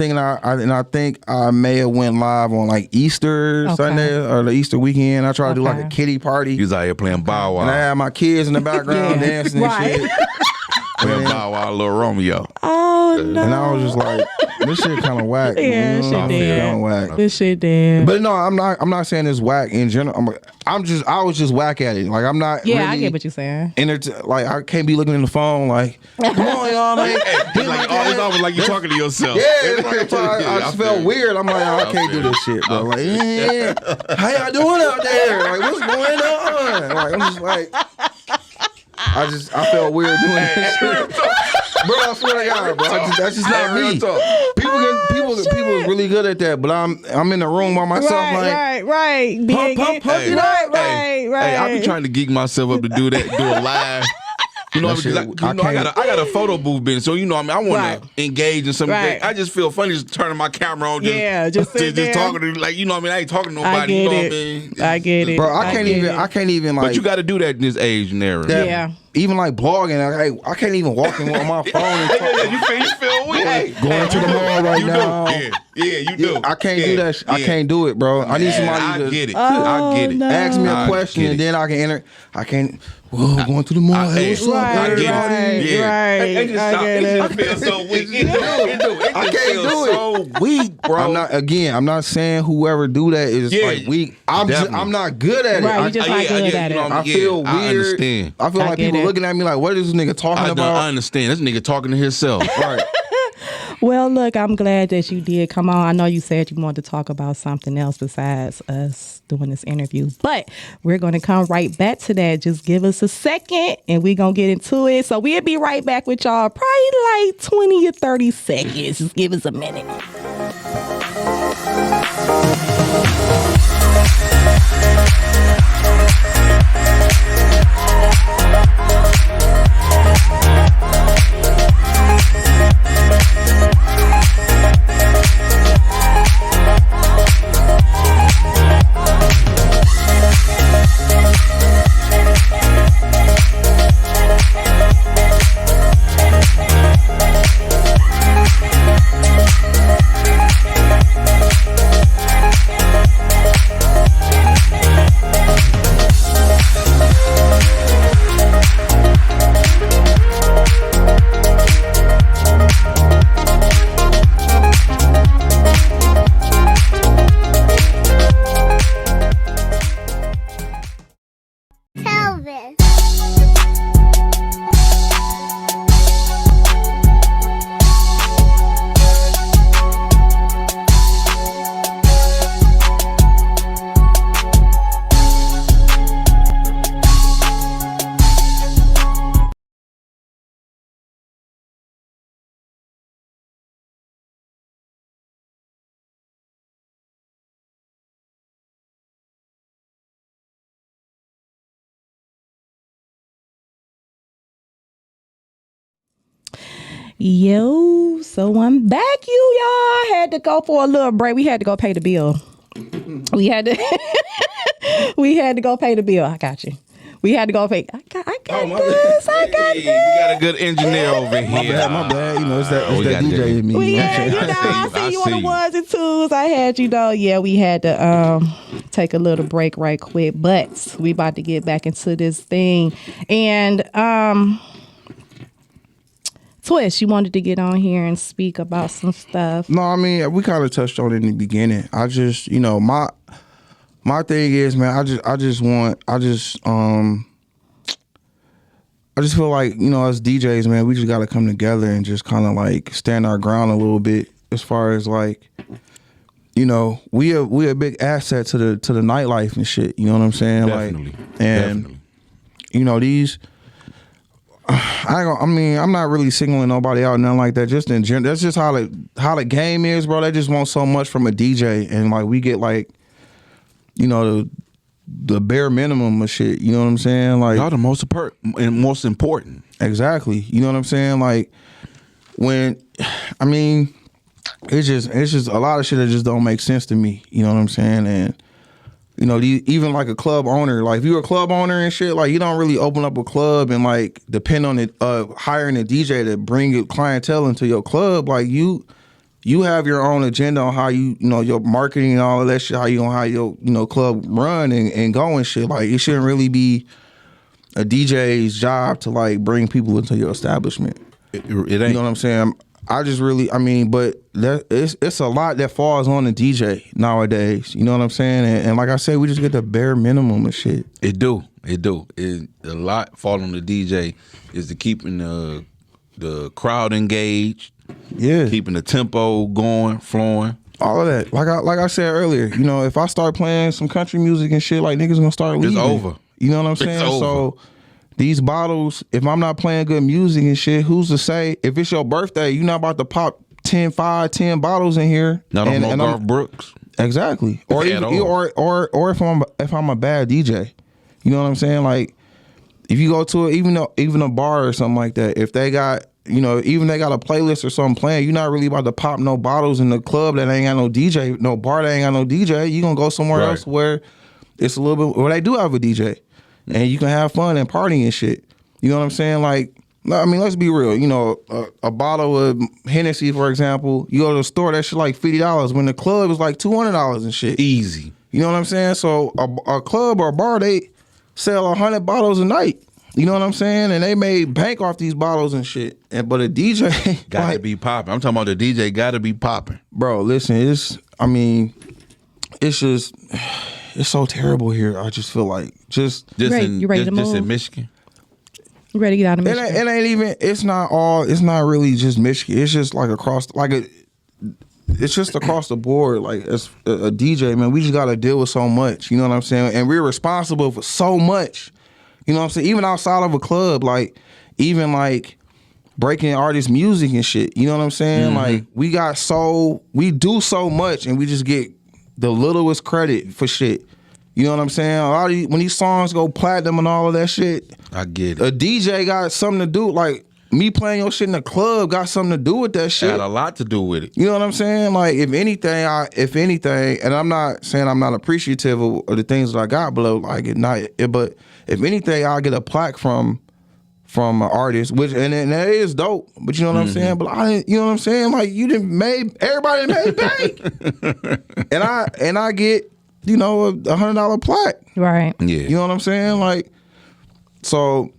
think I may have went live on like Easter Sunday or the Easter weekend. I tried to do like a kiddie party. You was out here playing Bow Wow. And I had my kids in the background dancing and shit. Playing Bow Wow, Little Romeo. Oh no. And I was just like, this shit kind of whack. Yeah, shit dead. Kind of whack. This shit dead. But no, I'm not saying it's whack in general. I was just whack at it. Like I'm not. Yeah, really I get what you're saying. Like I can't be looking in the phone like, come on y'all, man. It's almost like you're talking to yourself. Yeah, it's like I just felt weird. I'm like, I can't do this shit, bro. Like, yeah, how y'all doing out there? Like, what's going on? Like, I'm just like, I felt weird doing this shit. Bro, I swear to God, bro. That's just not me. People is really good at that, but I'm in the room by myself, Right. pump it up. Right. Hey, I be trying to geek myself up to do that, do a live. You know, I got a photo booth business, so you know, I mean, I want to engage in something. Right. I just feel funny just turning my camera on, just talking to, like, you know, what I mean, I ain't talking to nobody. You know what I mean? I get it, bro. I can't even like. But you got to do that in this age and era. Yeah. Even like blogging, I can't even walk in on my phone. And talk. You feel weird. Going to the mall right now. Yeah, you do. I can't do that. I can't do it, bro. I need somebody I to get it. I get it. No. ask me a question and then I can enter. I can't. Whoa, going to the mall. Hey, what's up? I get it. Right. I feel so weak. I can't do it. So weak, bro. I'm not saying whoever do that is like weak. I'm not good at it. Right, you just not good at it. I feel weird. I understand. I feel like people looking at me like, what is this nigga talking about? I understand. This nigga talking to himself. Right. Well, look, I'm glad that you did come on. I know you said you wanted to talk about something else besides us doing this interview, but we're going to come right back to that. Just give us a second and we're going to get into it. So we'll be right back with y'all probably like 20 or 30 seconds. Just give us a minute. Yo, so I'm back, you y'all. Had to go for a little break. We had to go pay the bill. We had to go pay the bill. I got you. We had to go pay. I got this. I got this. We got a good engineer over here. My bad. You know, it's that DJ in me. Yeah, you know, I see you on the ones and twos. I had, you know, yeah, we had to take a little break right quick, but we about to get back into this thing. And Twist, you wanted to get on here and speak about some stuff. No, I mean, we kind of touched on it in the beginning. I just, you know, my thing is, man, I just feel like, you know, as DJs, man, we just got to come together and just kind of like stand our ground a little bit as far as like, you know, we a big asset to the nightlife and shit. You know what I'm saying? Definitely. Like, and you know, these. I'm not really singling nobody out, nothing like that. Just in general, that's just how the game is, bro. They just want so much from a DJ, and like we get like, you know, the bare minimum of shit. You know what I'm saying? Like, y'all the most important. Exactly. You know what I'm saying? Like when, I mean, it's just a lot of shit that just don't make sense to me. You know what I'm saying? And you know, even like a club owner, like if you're a club owner and shit, like you don't really open up a club and like depend on it, hiring a DJ to bring your clientele into your club. Like you have your own agenda on how you know, your marketing and all of that shit, how your, you know, club run and go and shit. Like it shouldn't really be a DJ's job to like bring people into your establishment. It ain't. You know what I'm saying? I just really, I mean, but it's a lot that falls on the DJ nowadays. You know what I'm saying? And like I said, we just get the bare minimum of shit. It do. A lot fall on the DJ is to keeping the crowd engaged. Yeah. Keeping the tempo going, flowing. All of that. Like I said earlier, you know, if I start playing some country music and shit, like niggas gonna start leaving. It's over. You know what I'm saying? It's over. So these bottles, if I'm not playing good music and shit, who's to say if it's your birthday, you're not about to pop 10 bottles in here. Not on no Garth Brooks. Exactly. Or even, or if I'm a bad DJ. You know what I'm saying? Like if you go to even a bar or something like that, if they got, even they got a playlist or something playing, you're not really about to pop no bottles in the club that ain't got no DJ, no bar that ain't got no DJ. You gonna go somewhere else where it's a little bit, where they do have a DJ, and you can have fun and party and shit. You know what I'm saying? Like, I mean, let's be real. A bottle of Hennessy, for example, you go to the store, that shit like $50. When the club is like $200 and shit. Easy. You know what I'm saying? So a club or a bar, they sell 100 bottles a night. You know what I'm saying? And they made bank off these bottles and shit. But a DJ got to be popping. I'm talking about the DJ got to be popping. Bro, listen, it's so terrible here. I just feel like you ready to move? Just in Michigan. You ready to get out of Michigan? It ain't even. It's not really just Michigan. It's just like it's just across the board. Like, as a DJ, man, we just got to deal with so much. You know what I'm saying? And we're responsible for so much. You know what I'm saying? Even outside of a club, like, even like breaking artists' music and shit. You know what I'm saying? Like, we do so much, and we just get the littlest credit for shit. You know what I'm saying? A lot of when these songs go platinum and all of that shit, I get it. A DJ got something to do. Like, me playing your shit in the club got something to do with that shit. Got a lot to do with it. You know what I'm saying? Like, if anything, and I'm not saying I'm not appreciative of the things that I got, but but if anything, I'll get a plaque from an artist, and that is dope. But you know what I'm saying? But you know what I'm saying? Like, everybody made bank, and I get $100 plaque. Right. Yeah. You know what I'm saying? Like, so,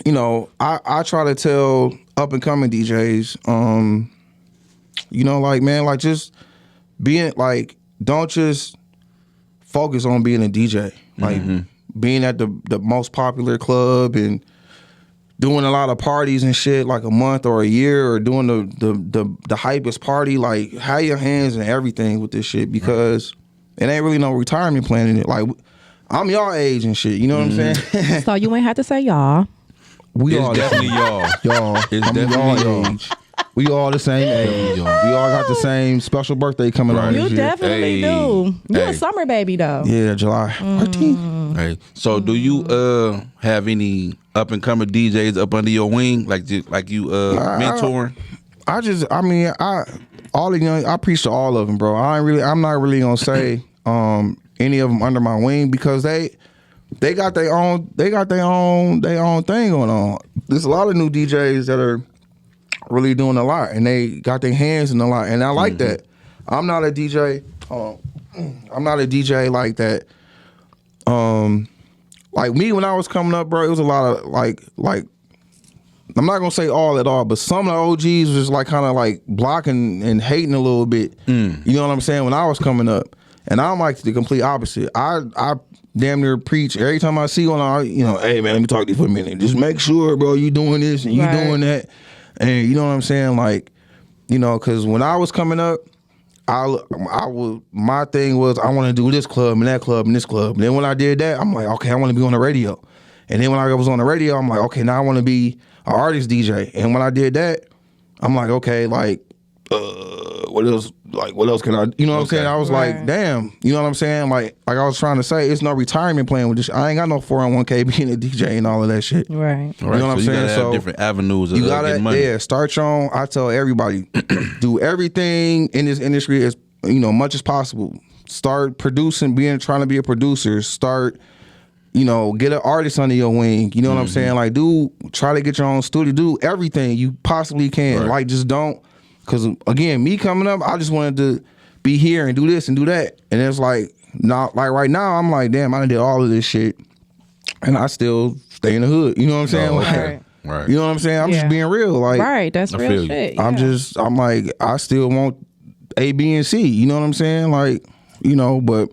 I try to tell up and coming DJs, like, man, like, just being like, don't just focus on being a DJ. Like, being at the most popular club and doing a lot of parties and shit, like a month or a year, or doing the hypest party. Like, have your hands in everything with this shit, because it ain't really no retirement plan in it. Like, I'm y'all age and shit. You know what I'm saying? So you ain't have to say y'all. We it's all definitely y'all. Y'all. It's definitely y'all y'all. age. We all the same age. We all got the same special birthday coming on You this year. definitely do. You a summer baby though. Yeah, July 14th. Hey, so do you have any up and coming DJs up under your wing, like you mentoring? I preach to all of them, bro. I'm not really gonna say any of them under my wing, because they got their own thing going on. There's a lot of new DJs that are really doing a lot, and they got their hands in a lot, and I like that. I'm not a DJ. I'm not a DJ like that. Like me, when I was coming up, bro, it was a lot of like I'm not gonna say all at all, but some of the OGs was like kind of like blocking and hating a little bit. You know what I'm saying? When I was coming up, and I'm like the complete opposite. I damn near preach every time I see one. Hey man, let me talk to you for a minute. Just make sure, bro, you doing this and you doing that, and you know what I'm saying? Like, because when I was coming up, my thing was I want to do this club and that club and this club. And then when I did that, I'm like, okay, I want to be on the radio. And then when I was on the radio, I'm like, okay, now I want to be an artist DJ. And when I did that, I'm like, okay, like, what else? Like, what else can I? You know what I'm saying? I was like, damn. You know what I'm saying? Like I was trying to say, it's no retirement plan with this. I ain't got no 401k being a DJ and all of that shit. Right. You know what I'm saying? So different avenues of getting money. Yeah, start your own. I tell everybody, do everything in this industry as much as possible. Start producing, trying to be a producer. Start, get an artist under your wing. You know what I'm saying? Like, try to get your own studio. Do everything you possibly can. Right. Like, just don't. Because, again, me coming up, I just wanted to be here and do this and do that. And it's like, not like right now, I'm like, damn, I done did all of this shit. And I still stay in the hood. You know what I'm saying? Right. You know what I'm saying? I'm just being real. Like, right, that's real shit. I'm like, I still want A, B, and C. You know what I'm saying? Like, but,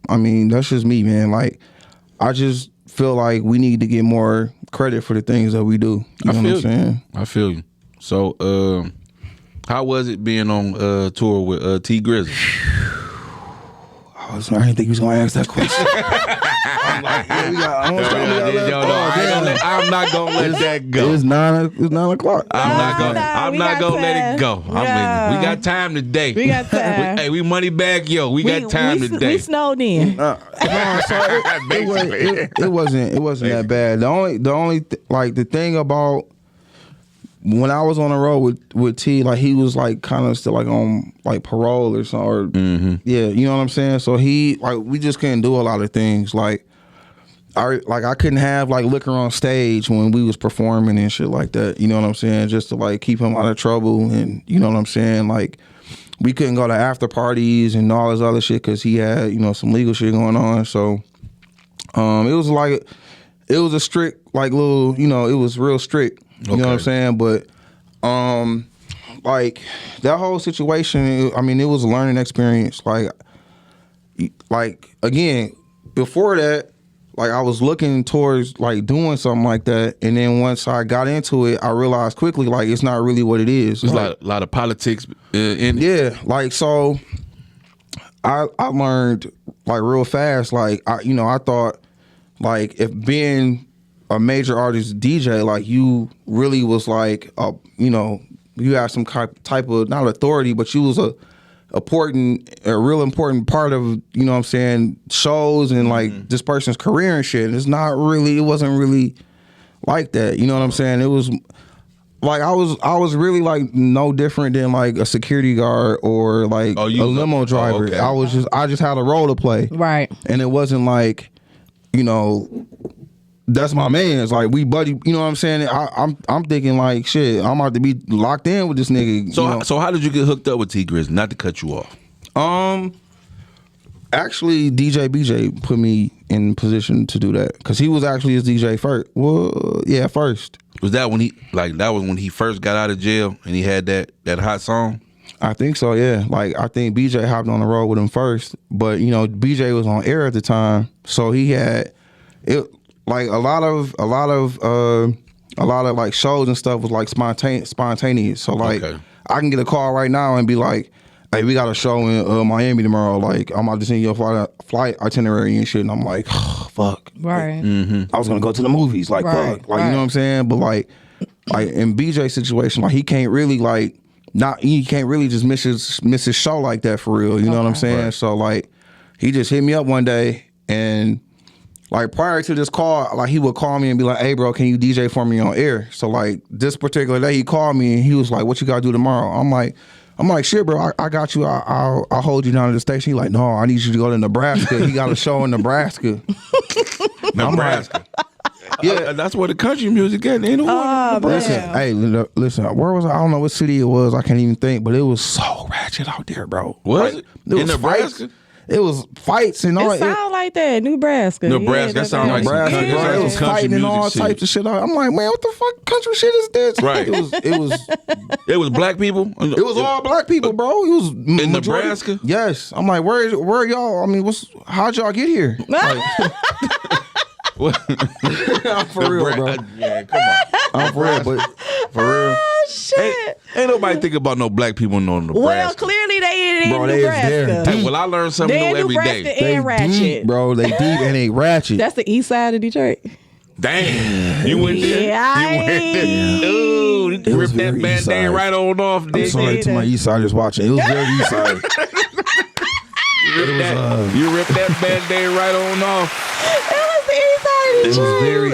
I mean, that's just me, man. Like, I just feel like we need to get more credit for the things that we do. You know what I'm saying? I feel you. So, how was it being on tour with T Grizzly? I didn't think he was gonna ask that question. I'm like, yeah, we got. I'm not gonna let that go. It's 9 o'clock. I'm not gonna let it go. Yeah. We got time today. We got time. Hey, we money back, yo. We got time today. We snowed in. No, so it wasn't that bad. The only the thing about when I was on the road with T, like he was like kind of still like on like parole or something. Or, yeah, you know what I'm saying. So we just couldn't do a lot of things. Like I couldn't have like liquor on stage when we was performing and shit like that. You know what I'm saying? Just to like keep him out of trouble, and you know what I'm saying. Like we couldn't go to after parties and all this other shit because he had some legal shit going on. So it was a strict like little it was real strict. You know what I'm saying? But like that whole situation, I mean, it was a learning experience. Like again, before that, like I was looking towards like doing something like that, and then once I got into it, I realized quickly like it's not really what it is. There's like, a lot of politics in it. Yeah, like so I learned like real fast. Like I thought like if being a major artist DJ, like you really was like you had some type of not authority, but you was a real important part of what I'm saying, shows and like this person's career and shit. And it wasn't really like that. You know what I'm saying? It was like I was really like no different than like a security guard or like a limo driver. Okay. I just had a role to play. Right. And it wasn't like, that's my man. It's like we buddy. You know what I'm saying? I'm thinking like shit. I'm about to be locked in with this nigga. So how did you get hooked up with T Grizz? Not to cut you off. Actually, DJ BJ put me in position to do that because he was actually his DJ first. Well, yeah, first. Was that when he first got out of jail and he had that hot song? I think so. Yeah. Like I think BJ hopped on the road with him first, but BJ was on air at the time, so he had it. Like a lot of like shows and stuff was like spontaneous. So like I can get a call right now and be like, "Hey, we got a show in Miami tomorrow. Like I'm about to send you a flight itinerary and shit." And I'm like, oh, "Fuck, right." I was gonna go to the movies. Like fuck, like you know what I'm saying. But like in BJ's situation, like he can't really just miss his show like that for real. You know what I'm saying? Right. So like he just hit me up one day and. Like prior to this call, like he would call me and be like, "Hey, bro, can you DJ for me on air?" So like this particular day, he called me and he was like, "What you gotta do tomorrow?" I'm like, "Shit, bro, I got you. I'll hold you down to the station." He like, "No, I need you to go to Nebraska." He got a show in Nebraska. Nebraska. Yeah, that's where the country music at. Ain't Listen, where was I? I don't know what city it was. I can't even think, but it was so ratchet out there, bro. Was it? In Nebraska? Fights. It was fights and all. It sound like that, Nebraska. That sound like Nebraska, some bro. It was fighting and all types of shit. I'm like, man, what the fuck country shit is this? Right. It was black people. It was all black people, bro. It was in Nebraska. Yes. I'm like, where y'all? I mean, how'd y'all get here? I'm for real, bro. Yeah, come on. I'm for real, but for real. Shit. Ain't nobody think about no black people in Nebraska. Well, clearly they in Nebraska. Hey, well, I learn something new every day. They ratchet. Deep, bro. They deep and they ratchet. That's the east side of Detroit. Damn. You went there? Yeah, you went there? Ooh, you ripped that band-aid right on off. I'm sorry to my east siders watching. It was very east side. You ripped that band-aid right on off. It was very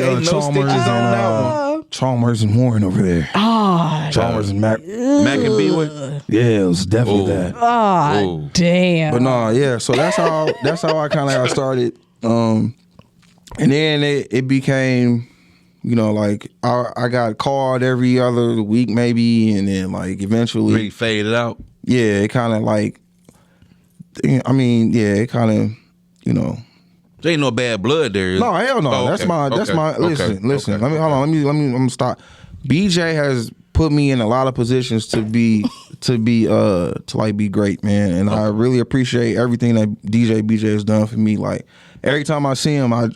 Chalmers and Warren over there. Chalmers and Mac and Beaver. Yeah, it was definitely that. Oh, damn. But no, yeah. So that's how I kind of got started. And then it became, like I got called every other week maybe, and then like eventually really faded out. Yeah, it kind of like. I mean, yeah, it kind of, There ain't no bad blood there. No, hell no. Oh, That's my. Listen. Let me hold on. Let me stop. BJ has put me in a lot of positions to be great, man. And I really appreciate everything that DJ BJ has done for me. Like every time I see him, I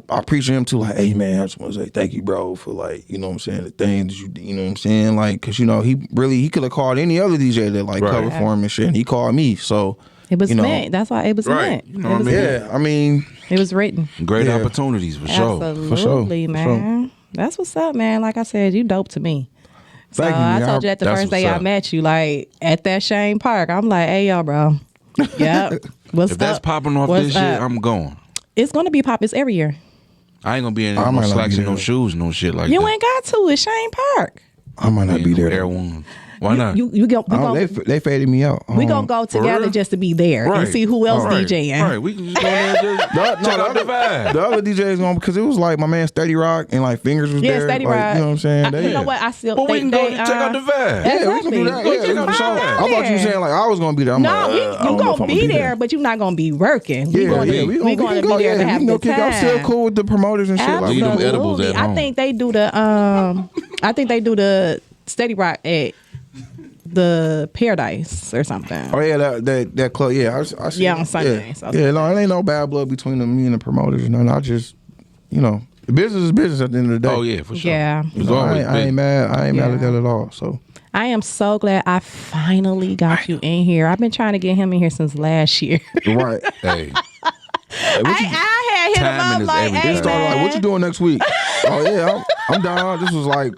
appreciate him too. Like, hey man, I just want to say thank you, bro, for like, what I'm saying, the things you know what I'm saying, like, cause he could have called any other DJ that like cover for him and shit, and he called me. So it was meant. That's why it was meant. You know what I mean? Yeah, I mean, It was written. Great opportunities for sure. Absolutely, man. That's what's up, man. Like I said, you dope to me. So Thank you, I man. told you that the first day I met you, like at that Shane Park. I'm like, hey, yo, bro. Yep. What's If that's up? popping off What's this shit, up? I'm going. It's gonna be pop. It's every year. I ain't gonna be in I no might not slacks be and no there. shoes, no shit like You that. ain't got to. It's Shane Park. I might not be there. Air One. Why not? You go. They faded me out. We gonna go together real? just to be there and see who else Right. DJing. Right, we can just go there and just check out the vibe. The other DJs going because it was like my man Steady Rock and like Fingers was there. Steady like, Rock. You know what I'm saying? You know what? I still. But we can go check out the vibe. Yeah, we can do that. Yeah, check out the so, vibe. I thought you were saying like I was gonna be there. I'm No, like, you I don't know if gonna I'm be there, but you're not gonna be working. Yeah, we gonna be there to have a good time. I'm still cool with the promoters and shit. Like, Leave them edibles Absolutely. at home. I think they do the Steady Rock at the Paradise or something. oh yeah, that club. Yeah, I see. Yeah, on Sundays. Yeah, yeah, no, it ain't no bad blood between me and the promoters. You know, I just, the business is business at the end of the day. Oh yeah, for sure. Yeah. It's I always ain't mad. I ain't mad at Yeah. that at all. So I am so glad I finally got you in here. I've been trying to get him in here since last year. right. Hey, I had hit him Timing up is like, everything. hey, It started like, man. what you doing next week? Oh yeah, I'm down. This was like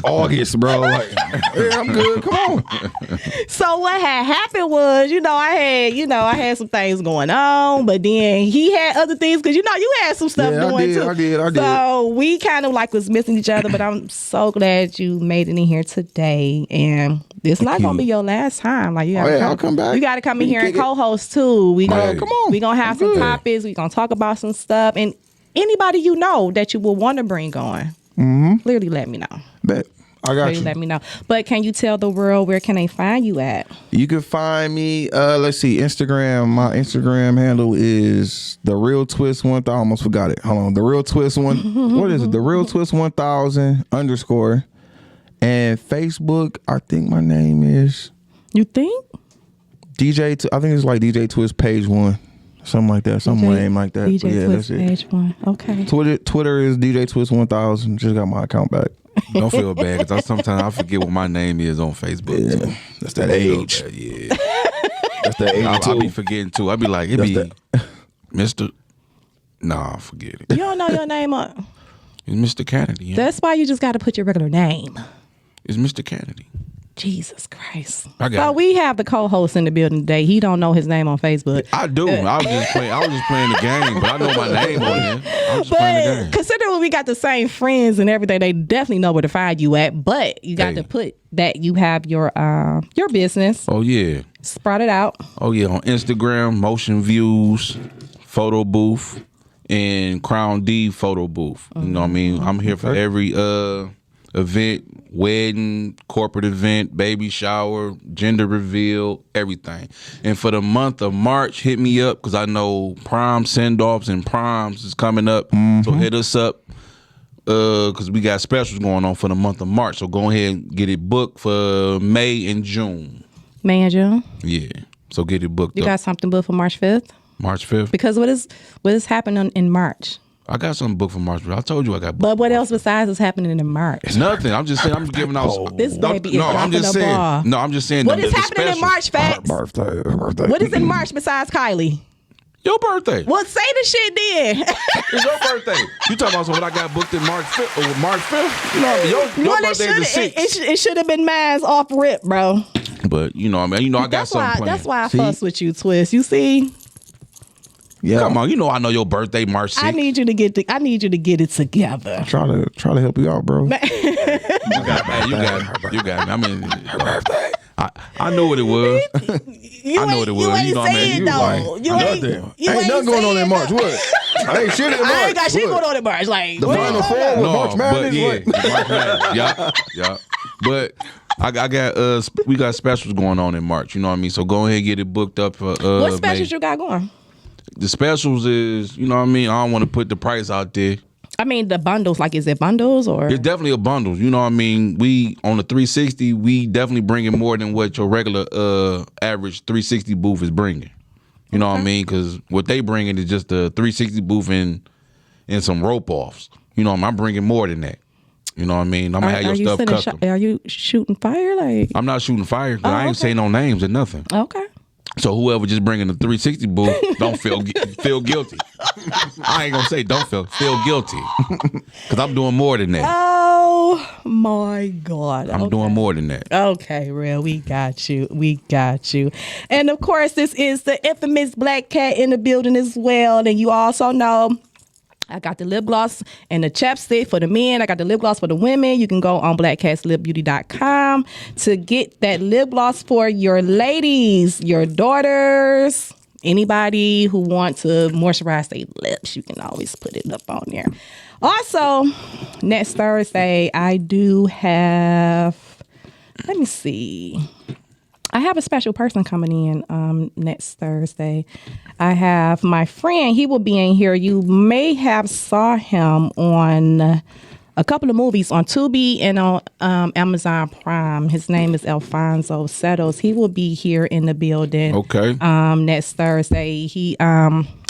August, bro. Like, yeah, I'm good. Come on. So what had happened was, I had some things going on, but then he had other things because you had some stuff Yeah, going too. I did. So we kind of like was missing each other, but I'm so glad you made it in here today, and it's not gonna be your last time. Like you gotta I'll come back. You gotta come in We here can and kick it. co-host too. We gonna come on. We gonna have I'm some good. topics. We gonna talk about some stuff, and anybody you know that you will want to bring on. Clearly, let me know. Bet. I got Clearly, you. let me know. But can you tell the world where can they find you at? You can find me. Let's see, Instagram. My Instagram handle is The Real Twist 1000. I almost forgot it. Hold on. The Real Twist one. What is it? The Real Twist 1000 _ and Facebook. I think my name is You think? DJ. I think it's like DJ Twist Page 1, something like that. Some name like that. DJ But yeah, Twist that's it. Page 1. Okay. Twitter is DJ Twist 1000. Just got my account back. don't feel bad because sometimes I forget what my name is on Facebook. Yeah, too. that's that I feel age. bad, yeah, That's that age I'll be too. forgetting too. I'll be like, it That's be that. Mr. Nah, forget it. You don't know your name up. It's Mr. Kennedy. Yeah. That's why you just got to put your regular name. It's Mr. Kennedy. Jesus Christ. I got So it. we have the co-host in the building today. He don't know his name on Facebook. I do. I was just playing the game, but I know my name on there. I was just playing the But game. considering we got the same friends and everything, they definitely know where to find you at. But you got Hey. to put that you have your business. Oh yeah. Sprout it out. Oh yeah. On Instagram, Motion Views, Photo Booth, and Crown D Photo Booth. You know what I mean? I'm here for every event, wedding, corporate event, baby shower, gender reveal, everything. And for the month of March, hit me up because I know prom send-offs and proms is coming up. So hit us up because we got specials going on for the month of March. So go ahead and get it booked for May and June. May and June. Yeah. So get it booked You up. got something booked for March 5th? March 5th. Because what is happening in March? I got something booked for March 5th. I told you I got booked. But what else besides is happening in March? Nothing. I'm just saying. I'm just giving out. This baby is no, I'm dropping just the saying. ball. No, I'm just saying. What the is happening in specials. March, Facts? Birthday. What is in March besides Kylie? Your birthday. Well, say the shit then. It's your birthday. You talking about what I got booked in March 5th? Or March 5th? You know, your Well, birthday is the 6th. it should have been mine's off rip, bro. But you know, what I mean, you know, I got That's why. something planned. That's why I See? fuss with you, Twist. You see, Yeah. Come on, you know, I know your birthday March 6th. I need you to get it together. Try to help you out, bro. Man, you got me. I mean, her birthday. I know what it was. I know what it was. You ain't You know what I mean? saying You though. like, You ain't Ain't nothing going on in March. What? I ain't shit in March. I ain't got shit What? going on in March. Like The what Final you Four talking with about? March Madness. but yeah, What? March Madness. Yeah. But I got we got specials going on in March. You know what I mean? So go ahead and get it booked up for What specials May. you got going? The specials is, you know what I mean? I don't want to put the price out there. I mean the bundles. Like, is it bundles or? It's definitely a bundle. You know what I mean? We on the 360, we definitely bringing more than what your regular average 360 booth is bringing. You know what I mean? Because what they bringing is just a 360 booth and some rope offs. You know what I mean? I'm bringing more than that. You know what I mean? I'm gonna have your stuff custom. Are you shooting fire? Like, I'm not shooting fire. 'Cause I ain't okay. saying no names or nothing. okay. So whoever just bringing the 360 booth don't feel guilty. I ain't gonna say don't feel guilty, because I'm doing more than that. Oh my God! I'm doing more than that. Okay, real. We got you. And of course, this is the infamous Black Cat in the building as well. And you also know I got the lip gloss and the chapstick for the men. I got the lip gloss for the women. You can go on blackcatslipbeauty.com to get that lip gloss for your ladies, your daughters, anybody who wants to moisturize their lips. You can always put it up on there. Also, next Thursday, I do have, let me see. I have a special person coming in next Thursday. I have my friend. He will be in here. You may have saw him on a couple of movies on Tubi and on Amazon Prime. His name is Alfonso Settles. He will be here in the building. Okay. Next Thursday. He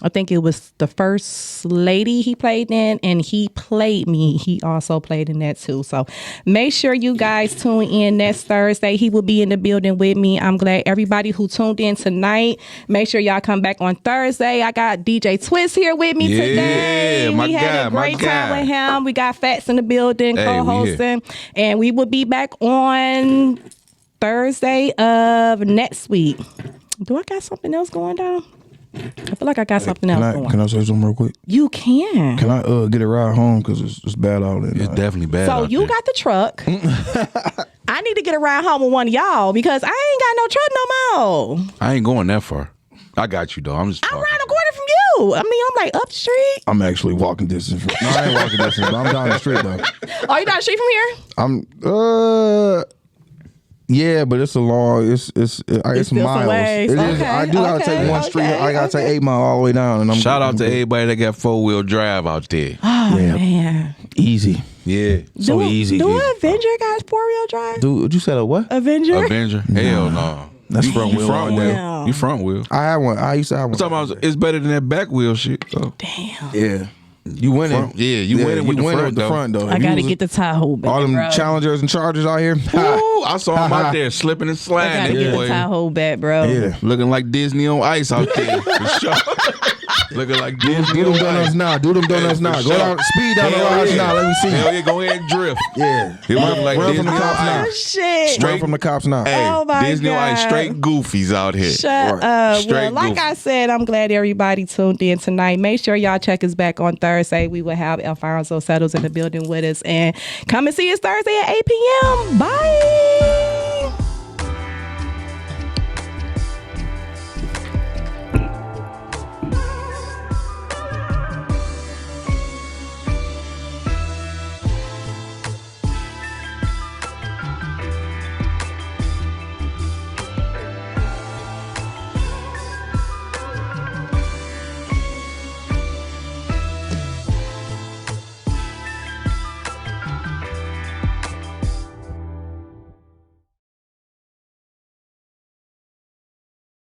I think it was The First Lady he played in, and he played me. He also played in that too. So make sure you guys tune in next Thursday. He will be in the building with me. I'm glad everybody who tuned in tonight. Make sure y'all come back on Thursday. I got DJ Twist here with me today. We had a great time with him. We got Fats in the building co-hosting, and we will be back on Thursday of next week. Do I got something else going down? I feel like I got something else going. Can I say something real quick? You can. Can I get a ride home? Because it's bad out there. It's definitely bad out there. So you got the truck. I need to get a ride home with one of y'all because I ain't got no truck no more. I ain't going that far. I got you, though. I'm right a quarter from you. I mean, I'm like up the street. I'm actually walking distance. No, I ain't walking distance, but I'm down the street, though. Oh, you down the street from here? Yeah, but it's a long. It's miles. Ways. It is. I do gotta take one street. I gotta take 8 Mile all the way down. And shout out to everybody that got 4-wheel drive out there. Oh man, easy. Yeah, so easy. Do Avenger got 4-wheel drive? Dude, you said a what? Avenger. Hell no. That's front wheel. You front wheel. I had one. I used to have one. I'm talking about it's better than that back wheel shit. So. Damn. Yeah. You winning. You winning with the front though. I gotta get the Tahoe back. All them Challengers and Chargers out here. Ooh, I saw them out there slipping and sliding. I gotta get the Tahoe back, bro. Yeah. Looking like Disney on ice out there. For sure. Looking like Disney do them on donuts ice. now. Do them donuts now. Go down, speed down the lines now. Let me see. Hell yeah, go ahead and drift. Yeah. It look like Run Disney from the on cops now. ice. Shit. Straight from the cops now. Hey, Oh my Disney on ice, God. straight goofies out here. Shut Right. up. Straight Well, like goofy. I said, I'm glad everybody tuned in tonight. Make sure y'all check us back on Thursday. We will have Alfonso Settles in the building with us. And come and see us Thursday at 8 p.m. Bye.